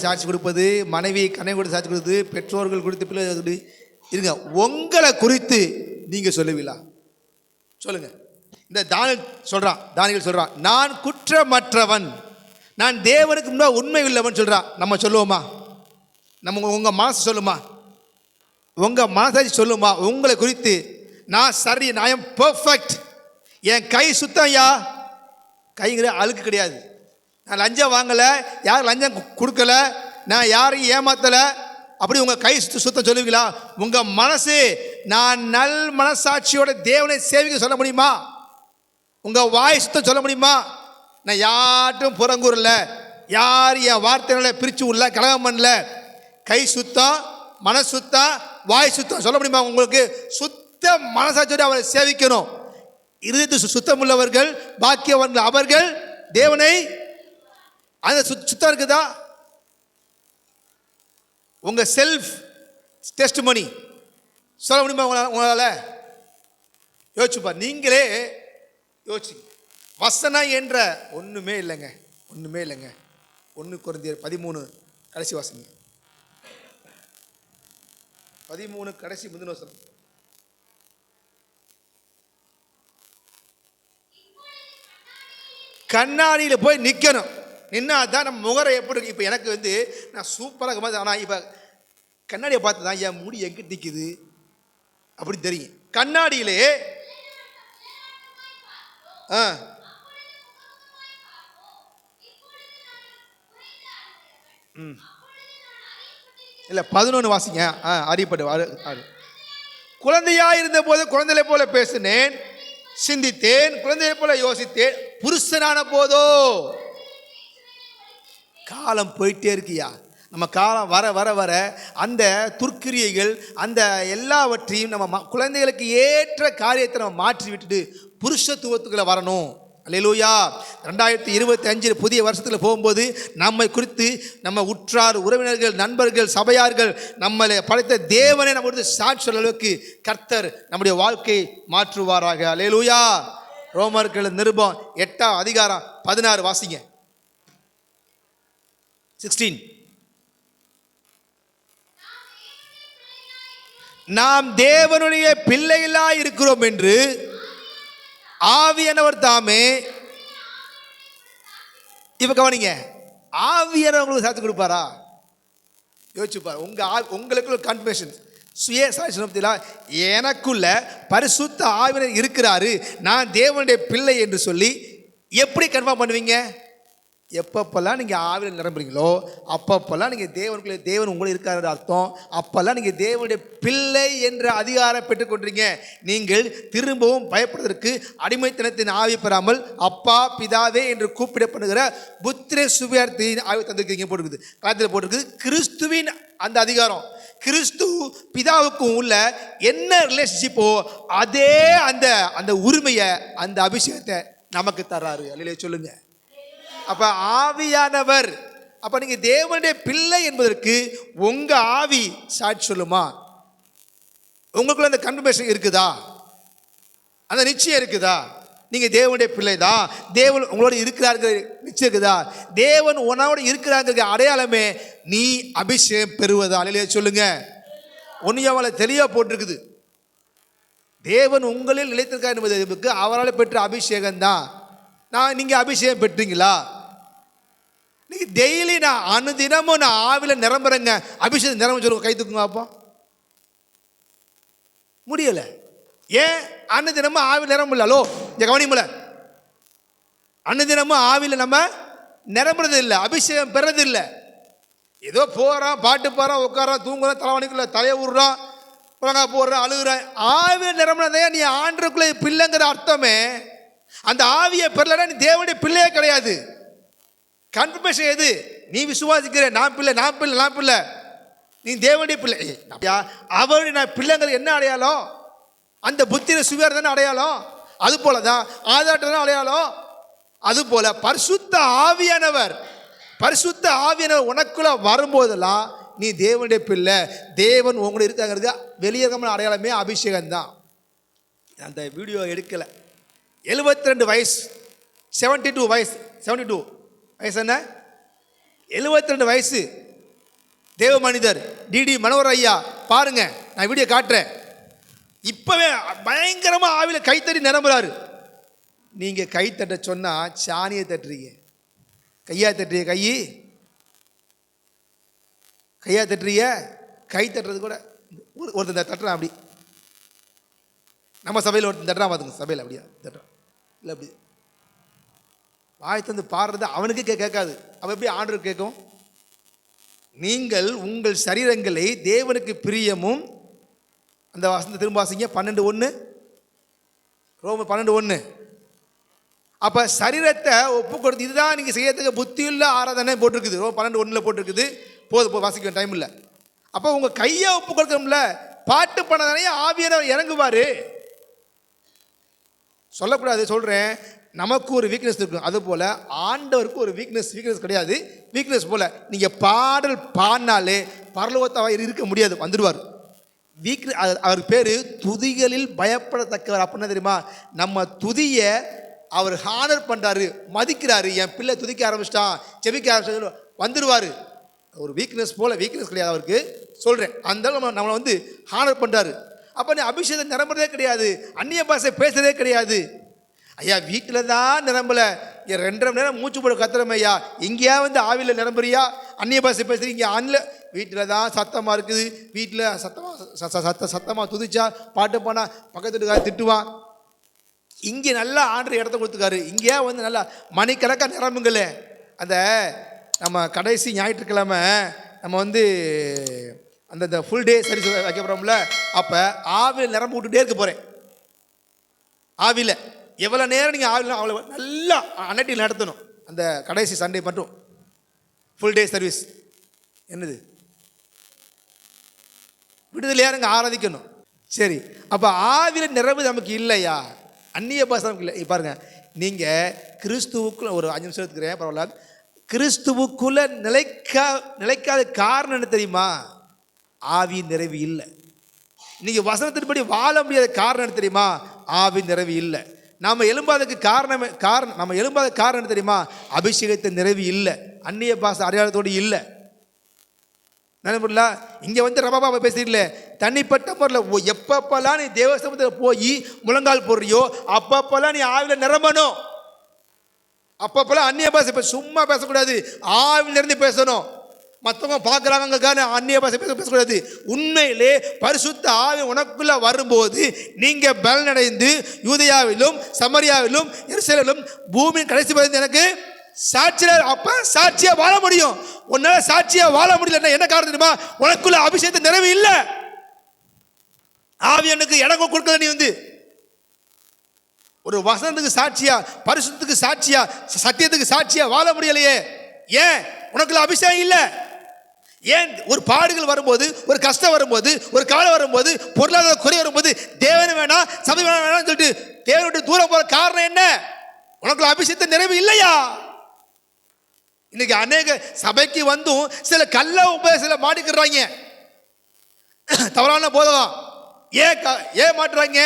சாட்சி கொடுப்பது, மனைவி கணவன் கூட சாட்சி கொடுப்பது, பெற்றோர்கள் கொடுத்து பிள்ளை இருங்க. உங்களை குறித்து நீங்க சொல்லுவீங்களா? சொல்லுங்க. இந்த தானியேல் சொல்றான், நான் குற்றமற்றவன், நான் தேவனுக்கு முன்னாடி உண்மை உள்ளவன் சொல்றான். நம்ம சொல்லுவோமா? நம்ம உங்க மனசு சொல்லுமா? உங்க மனசாட்சி சொல்லுமா உங்களை குறித்து? நான் சரி, நான் எம் பெர்ஃபெக்ட், என் கை சுத்தம். கைங்கிற அழுக்கு கிடையாது. நான் லஞ்சம் வாங்கலை, யாரும் லஞ்சம் கொடுக்கல, நான் யாரையும் ஏமாத்தலை, அப்படி உங்க கை சுத்தம் சொல்லுவீங்களா? உங்க மனசு நான் நல் மனசாட்சியோட தேவனை சேவிக்க சொல்ல முடியுமா? உங்க வாய் சுத்தம் சொல்ல முடியுமா? நான் யார்ட்டும் புறங்கூறல, யார் என் வார்த்தைகளை பிரிச்சு உள்ள கலகம் பண்ணல, கை சுத்தம், மனசு சுத்தம், வாய் சுத்தம் சொல்ல முடியுமா? உங்களுக்கு சுத்த மனசாட்சியோட அவரை சேவிக்கணும். இருதயத்து சுத்தம் உள்ளவர்கள் பாக்கியவர்கள், அவர்கள் தேவனை. அந்த சுத்தம் இருக்குதா? உங்க செல்ஃப் டெஸ்டிமனி சொல்ல முடியுமா உங்களால? யோசிச்சுப்பா, நீங்களே யோசிச்சு. வசனம் என்ற ஒண்ணுமே இல்லைங்க, ஒண்ணுமே இல்லைங்க. 1 கொரிந்தியர் 13 கடைசி வாசங்க. 13 கடைசி முந்தின வசனம். கண்ணாடியில போய் நிக்கணும். நின்னா தான் நம்ம முகரை எப்படி இருக்கு. இப்போ எனக்கு நான் சூப்பராக மாதிரி, ஆனால் இப்போ கண்ணாடியை பார்த்து தான் என் முடி எங்கே நிற்குது அப்படின்னு தெரியும். கண்ணாடியிலே இல்லை 11 வாசிங்க. அறியப்பட்டு குழந்தையா இருந்த போது குழந்தைகளை போல பேசினேன், சிந்தித்தேன், குழந்தையை போல யோசித்தேன். புருஷனான போதோ, காலம் போயிட்டே இருக்கியா. நம்ம காலம் வர வர வர அந்த துர்க்கிரியைகள் அந்த எல்லாவற்றையும் நம்ம குழந்தைகளுக்கு ஏற்ற காரியத்தை நம்ம மாற்றி விட்டுட்டு புருஷத்துவத்துக்குள்ள வரணும். அல்லேலூயா. 2025 புதிய வருஷத்தில் போகும்போது நம்மை குறித்து நம்ம உற்றார் உறவினர்கள் நண்பர்கள் சபையார்கள் நம்மளை படைத்த தேவனை நம்ம கொடுத்து சாட்சி சொல்ல அளவுக்கு கர்த்தர் நம்முடைய வாழ்க்கையை மாற்றுவாராக. அல்லேலூயா. ரோமர்கள் நிருபம் 8ஆம் அதிகாரம் 16 வாசிங்க. 16. நாம் தேவனுடைய பிள்ளைகளாய் இருக்கிறோம் என்று ஆவியானவர் தாமே. இப்ப கவனிங்க, ஆவியானவர் உங்களுக்கு சாட்சி கொடுப்பாரா? யோசிச்சு பாரு. உங்களுக்கு கன்ஃபெஷன் சுய சாட்சி எனக்குள்ள பரிசுத்த ஆவியானவர் இருக்கிறாரு, நான் தேவனுடைய பிள்ளை என்று சொல்லி எப்படி கன்ஃபார்ம் பண்ணுவீங்க? எப்பப்பெல்லாம் நீங்கள் ஆவியில் நிரம்புறீங்களோ அப்பப்பெல்லாம் நீங்கள் தேவன் உங்களை இருக்காரு அர்த்தம். அப்பெல்லாம் நீங்கள் தேவனுடைய பிள்ளை என்ற அதிகாரம் பெற்றுக்கொண்டீங்க. நீங்கள் திரும்பவும் பயப்படுவதற்கு அடிமைத்தனத்தின் ஆவி பெறாமல் அப்பா பிதாவே என்று கூப்பிடப்படுகிற புத்திர சுவியார்த்தியின் ஆவி தந்திருக்கீங்க போட்டிருக்குது. காலத்தில் போட்டிருக்குது கிறிஸ்துவின் அந்த அதிகாரம். கிறிஸ்து பிதாவுக்கும் உள்ள என்ன ரிலேஷன்ஷிப்போ அதே அந்த உரிமையை அந்த அபிஷேகத்தை நமக்கு தர்றாரு. அல்லேலூயா சொல்லுங்க. அப்ப ஆவியானவர், அப்ப நீங்க தேவனுடைய பிள்ளை என்பதற்கு உங்க ஆவி சாட்சி சொல்லுமா? உங்களுக்குள்ள அந்த கன்ஃபர்மேஷன் இருக்குதா? அந்த நிச்சயம் இருக்குதா? நீங்க தேவனுடைய பிள்ளை தான், தேவன் உங்களோட இருக்கிறார்கள் நிச்சயம் இருக்குதா? தேவன் உன்னோட இருக்கிறாங்க அடையாளமே நீ அபிஷேகம் பெறுவதா? அல்லேலூயா சொல்லுங்க. ஒன்னியாவல தெளிவா போட்டிருக்குது. தேவன் உங்களில் நிலைத்திருக்கார் என்பதற்கு அவரால் பெற்ற அபிஷேகம் தான். நீங்க அபிஷேகம் பெற்றீங்களா? நீங்க டெய்லி நான் அனுதினமும் நான் ஆவில நிரம்புறேங்க, அபிஷேகம் நிரம்ப சொல்லுங்க, கை தூக்குங்க அப்போ. முடியல. ஏன்? அனுதினமும் ஆவில நிரம்பலோ கவனிமல. அனுதினமும் ஆவில நம்ம நிரம்புறது இல்லை, அபிஷேகம் பெறது இல்லை. ஏதோ போறான், பாட்டு பாடுறான், உட்காரான், தூங்குறான், தலைவணிக்குள்ள தலையை விடுறான், போடுறான், அழுகுறான். ஆவில நிரம்புறதே நீ ஆண்டுக்குள்ள பிள்ளைங்கிற அர்த்தமே. அந்த ஆவியை பெறலன்னா நீ தேவனுடைய பிள்ளையே கிடையாது. கன்ஃபர்மேஷன் எது? நீ விசுவாசிக்கிற நான் பிள்ளை, நான் பிள்ளை, நான் பிள்ளை, நீ தேவனுடைய பிள்ளை. அவருடைய நான் பிள்ளைங்கிற என்ன அடையாளம்? அந்த புத்திர சுவியார் தானே அடையாளம். அது போலதான் ஆதாட்டம் தான் அடையாளம். அது போல பரிசுத்த ஆவியானவர் உனக்குள்ள வரும்போதெல்லாம் நீ தேவனுடைய பிள்ளை, தேவன் உங்களுடைய இருக்காங்கிறது வெளியேறமான அடையாளமே அபிஷேகம் தான். அந்த வீடியோ எடுக்கலை. 72 வயசு, 72 வயசு, 72 வயசு என்ன, 72 வயசு தேவ மனிதர் டிடி மனோகர் ஐயா பாருங்க, நான் வீடியோ காட்டுறேன். இப்பவே பயங்கரமா ஆவில கைத்தறி நிரம்புறாரு. நீங்க கை தட்ட சொன்னா சாணியை தட்டுறீங்க. கையா தட்டுறீங்க, கையா தட்டுறீங்க. கை தட்டுறது கூட ஒருத்தர் தட்டுறான். அப்படி நம்ம சபையில் ஒருத்தர் தட்டுறான் பார்த்துங்க. சபையில் அப்படியா தட்டுறான் இல்லை? அப்படி வாய் தந்து பாடுறது அவனுக்கு கேட்காது. அவன் எப்படி ஆண்டவர் கேட்கும்? நீங்கள் உங்கள் சரீரங்களை தேவனுக்கு பிரியமும், அந்த வசந்த திரும்ப வாசிங்க 12:1, ரோமர் 12:1. அப்போ சரீரத்தை ஒப்பு கொடுத்து இதுதான் நீங்கள் செய்யறதுக்கு புத்தியுள்ள ஆராதனை போட்டிருக்குது. ரோமர் 12:1 போட்டிருக்குது. போது வாசிக்க டைம் இல்லை. அப்போ உங்கள் கையை ஒப்பு கொடுக்கணும்ல. பாட்டு பண்ணதானே ஆவியானவர் இறங்குவார். சொல்லக்கூடாது, சொல்கிறேன். நமக்கு ஒரு வீக்னஸ் இருக்கும், அதுபோல் ஆண்டவருக்கு ஒரு வீக்னஸ் கிடையாது. வீக்னஸ் போல் நீங்கள் பாடல் பாடினாலே பரலோகத்தை இருக்க முடியாது, வந்துடுவார். அவர் பேர் துதிகளில் பயப்படத்தக்கவர். அப்படின்னா தெரியுமா? நம்ம துதியை அவர் ஹானர் பண்ணுறாரு, மதிக்கிறாரு. என் பிள்ளை துதிக்க ஆரம்பிச்சிட்டான், செபிக்க ஆரம்பிச்சா வந்துடுவார். ஒரு வீக்னஸ் போல் வீக்னஸ் கிடையாது அவருக்கு, சொல்கிறேன். அந்த நம்மளை வந்து ஹானர் பண்ணுறாரு. அப்போ நீ அபிஷேகம் நிரம்புறதே கிடையாது, அந்நிய பாஷை பேசுறதே கிடையாது. ஐயா வீட்டில் தான் நிரம்பலை, 2.5 மணி நேரம் மூச்சு போட கத்துறமே ஐயா, எங்கேயா வந்து ஆவியில் நிரம்புறியா? அந்நிய பாஷை பேசுறீங்க ஆன்ல. வீட்டில் தான் சத்தமாக இருக்குது, வீட்டில் சத்தமாக துதிச்சா பாட்டு போனால் பக்கத்து வீட்டுக்கார திட்டுவான். இங்கே நல்லா ஆண்டு இடத்த கொடுத்துக்காரு, இங்கேயா வந்து நல்லா மணிக்கணக்காக நிரம்புங்களே. அந்த நம்ம கடைசி ஞாயிற்றுக்கிழமை நம்ம வந்து அந்த ஃபுல் டே சர்வீஸ் வைக்க போகிறோம்ல, அப்போ ஆவியில் நிரம்ப விட்டுட்டே இருக்க போகிறேன். ஆவியில் எவ்வளோ நேரம் நீங்கள் ஆவியில் அவ்வளோ நல்லா அன்னட்டில் நடத்தணும். அந்த கடைசி சண்டே மட்டும் ஃபுல் டே சர்வீஸ். என்னது விடுதலையாக நீங்கள் ஆராதிக்கணும். சரி, அப்போ ஆவியில் நிறைவு நமக்கு இல்லையா, அந்நிய பாஷை நமக்கு இல்லை. பாருங்க, நீங்கள் கிறிஸ்துவுக்குள்ள ஒரு 5 நிமிஷம் எடுத்துக்கிறேன் பரவாயில்ல. கிறிஸ்துவுக்குள்ள நிலைக்காத காரணம் என்ன தெரியுமா? ஆவி நிறைவு இல்லை. இன்னைக்கு வசனத்தின்படி வாழ முடியாத காரணம் என்ன தெரியுமா? ஆவி நிறைவு இல்லை. நம்ம எழும்பாததுக்கு நம்ம எழும்பாத காரணம் என்ன தெரியுமா? அபிஷேகத்தின் நிறைவு இல்லை, அந்நிய பாஷை அடையாளத்தோடு இல்லை. நினைப்புல இங்கே வந்து ரபாபா பேசிடல, தனிப்பட்ட முறையில் எப்பப்பெல்லாம் நீ தேவசமத்தில் போய் முழங்கால் போடுறியோ அப்பப்பெல்லாம் நீ ஆவியில் நிரம்பணும். அப்பப்பெல்லாம் அந்நிய பாஷை சும்மா பேசக்கூடாது, ஆவியில் இருந்து பேசணும். மற்றவங்க பார்க்குறாங்க அந்நிய பாஷை பேசக்கூடாது. உண்மையிலே பரிசுத்த ஆவி உனக்குள்ள வரும்போது நீங்கள் பலனடைந்து யூதேயாவிலும் சமரியாவிலும் எருசலேமிலும் பூமியின் கடைசி பகுதியில் எனக்கு சாட்சியார். அப்ப சாட்சியா வாழ முடியும். உன்னால சாட்சியா வாழ முடியல, என்ன காரணம் தெரியுமா? உனக்குள்ள அபிஷேகத்தை நிறைவு இல்லை. ஆவி எனக்கு இடம் கொடுக்கல. நீ வந்து ஒரு வசனத்துக்கு சாட்சியா, பரிசுத்தத்துக்கு சாட்சியா, சத்தியத்துக்கு சாட்சியா வாழ முடியலையே. ஏன்? உனக்குள்ள அபிஷேகம் இல்லை. ஏன்? ஒரு பாடுகள் வரும்போது, ஒரு கஷ்டம் வரும்போது, ஒரு கவலை வரும்போது, பொருளாதார குறை வரும்போது தேவனை வேணாம் சபை வேணாம்னு சொல்லிட்டு தேவனை விட்டு தூரம் போற காரணம் என்ன? உனக்குள்ள அபிஷேகத்தை நிறைவு இல்லையா? இன்னைக்கு அநேக சபைக்கு வந்தும் சில கள்ள உபதேசத்துல மாட்டிக்கிறாங்க. தவறான போதகம். ஏன் மாட்டுறாங்க?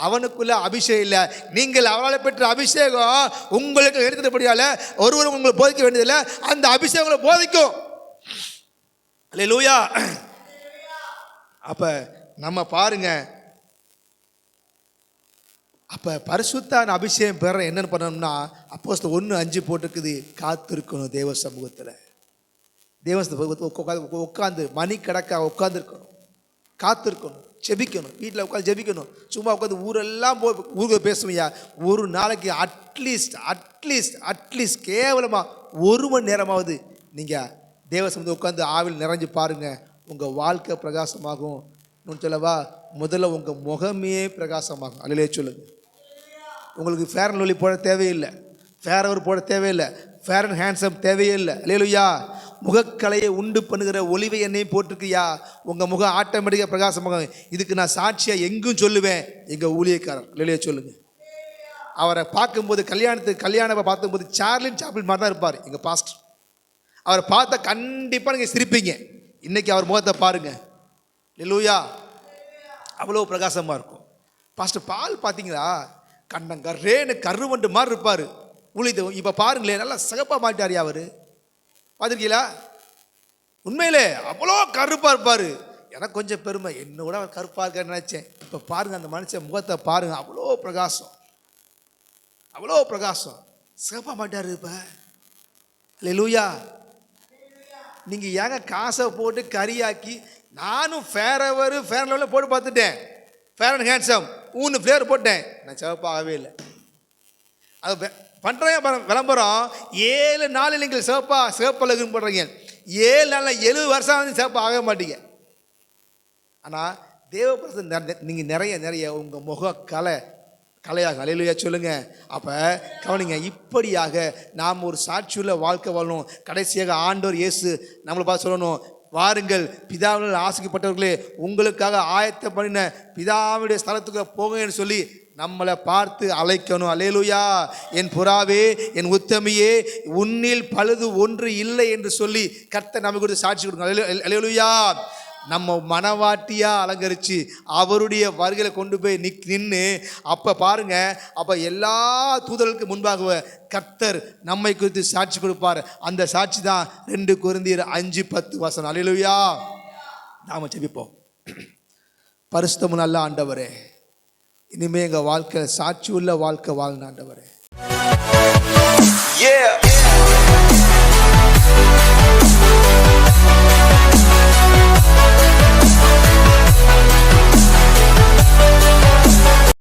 அவனுக்குள்ள அபிஷேகம் இல்லை. நீங்கள் அவளால் பெற்ற அபிஷேகம் உங்களுக்கு எடுத்தபடியால ஒருவர் உங்களுக்கு போதிக்க வேண்டியதில்லை, அந்த அபிஷேகங்களை போதிக்கும். அல்லேலூயா. அப்ப நம்ம பாருங்க, அப்போ பரிசுத்தான அபிஷேகம் பெற என்னென்னு பண்ணணும்னா, அப்போஸ்தலர் 1:5 போட்டிருக்குது, காத்திருக்கணும் தேவ சமூகத்தில். தேவ உட்காந்து மணிக்கணக்காக உட்காந்துருக்கணும், காத்திருக்கணும், ஜெபிக்கணும். வீட்டில் உட்காந்து ஜெபிக்கணும். சும்மா உட்காந்து ஊரெல்லாம் ஊருக்கு பேசுவையா, ஒரு நாளைக்கு அட்லீஸ்ட் கேவலமாக 1 மணி நேரமாவது நீங்கள் தேவ சமூகத்தில் உட்காந்து ஆவில் நிறைஞ்சு பாருங்கள். உங்கள் வாழ்க்கை பிரகாசமாகும். இன்னும் சொல்லவா, முதல்ல உங்கள் முகமே பிரகாசமாகும். அல்லேலூயா சொல்லுங்க. உங்களுக்கு ஃபேர் அண்ட் லவ்லி போட தேவையில்லை, ஃபேர் அவர் போட தேவையில்லை, ஃபேர் அண்ட் ஹேண்ட்ஸம் தேவையே இல்லை. அல்லேலூயா. முகக்கலையை உண்டு பண்ணுகிற ஒளிவை எண்ணெயும் போட்டிருக்கியா, உங்கள் முகம் ஆட்டோமேட்டிக்காக பிரகாசமாகும். இதுக்கு நான் சாட்சியாக எங்கும் சொல்லுவேன், எங்கள் ஊழியக்காரர். அல்லேலூயா சொல்லுங்க. அவரை பார்க்கும்போது கல்யாணத்தை பார்க்கும்போது சார்லின் சாப்ளின் மாதிரி தான் இருப்பார் எங்கள் பாஸ்டர். அவரை பார்த்தா கண்டிப்பாக நீங்கள் சிரிப்பீங்க. இன்னைக்கு அவர் முகத்தை பாருங்க. அல்லேலூயா. அவ்வளோ பிரகாசமாக இருக்கும். பாஸ்டர் பால் பார்த்தீங்களா, கண்ணங்கரேன்னு கருவண்டு மாதிரி இருப்பார். உளிது இப்போ பாருங்களேன், நல்லா சிகப்பாக மாட்டாரியா அவர், பார்த்துருக்கீங்களா? உண்மையிலே அவ்வளோ கருப்பாக இருப்பார். எனக்கு கொஞ்சம் பெருமை, என்னோட அவர் கருப்பாக இருக்கான்னு நினச்சேன். இப்போ பாருங்கள் அந்த மனுஷன் முகத்தை பாருங்கள், அவ்வளோ பிரகாசம், அவ்வளோ பிரகாசம். சிகப்பாக மாட்டார் இப்போ. அல்லேலூயா. நீங்கள் ஏங்க காசை போட்டு கறியாக்கி, நானும் ஃபேர் லெவலில் போட்டு பார்த்துட்டேன், ஃபேர் அண்ட் ஹேண்ட்ஸம் 3 ஃப்ளேவர் போட்டேன், நான் சிவப்பாகவே இல்லை. அது பண்ணுறேன் விளம்பரம். 7 நாள் நீங்கள் சிவப்பழகுன்னு போடுறீங்க, 7 நாளில் 70 வருஷம் வந்து சிவப்பு ஆகவே மாட்டீங்க. ஆனால் தேவபிரசம் நீங்கள் நிறைய உங்கள் முக கலையாக. அல்லேலூயா சொல்லுங்க. அப்போ கவனிங்க, இப்படியாக நாம் ஒரு சாட்சியுள்ள வாழ்க்கை வாழணும். கடைசியாக ஆண்டவர் இயேசு நம்மளை பார்த்து சொல்லணும், வாருங்கள் பிதாவினால் ஆசிக்கப்பட்டவர்களே, உங்களுக்காக ஆயத்தம் பண்ணின பிதாவுடைய ஸ்தலத்துக்கு போங்கன்னு சொல்லி நம்மளை பார்த்து அழைக்கணும். அல்லேலூயா. என் புறாவே, என் உத்தமியே, உன்னில் பழுது ஒன்று இல்லை என்று சொல்லி கர்த்தர் நமக்கு கொடுத்து சாட்சி கொடுங்க. அல்லேலூயா. நம்ம மனவாட்டியாக அலங்கரித்து அவருடைய வருகையில கொண்டு போய் நின்று அப்போ பாருங்க, அப்போ எல்லா தூதர்களுக்கு முன்பாக கர்த்தர் நம்மை குறித்து சாட்சி கொடுப்பார். அந்த சாட்சி தான் 2 கொரிந்தியர் 5:10 அல்லேலூயா. நாம ஜெபிப்போம். பரிசுத்தமுள்ள நல்ல ஆண்டவரே, இனிமே எங்கள் வாழ்க்கை சாட்சி உள்ள வாழ்க்கை வாழ்ந்த ஆண்டவரே.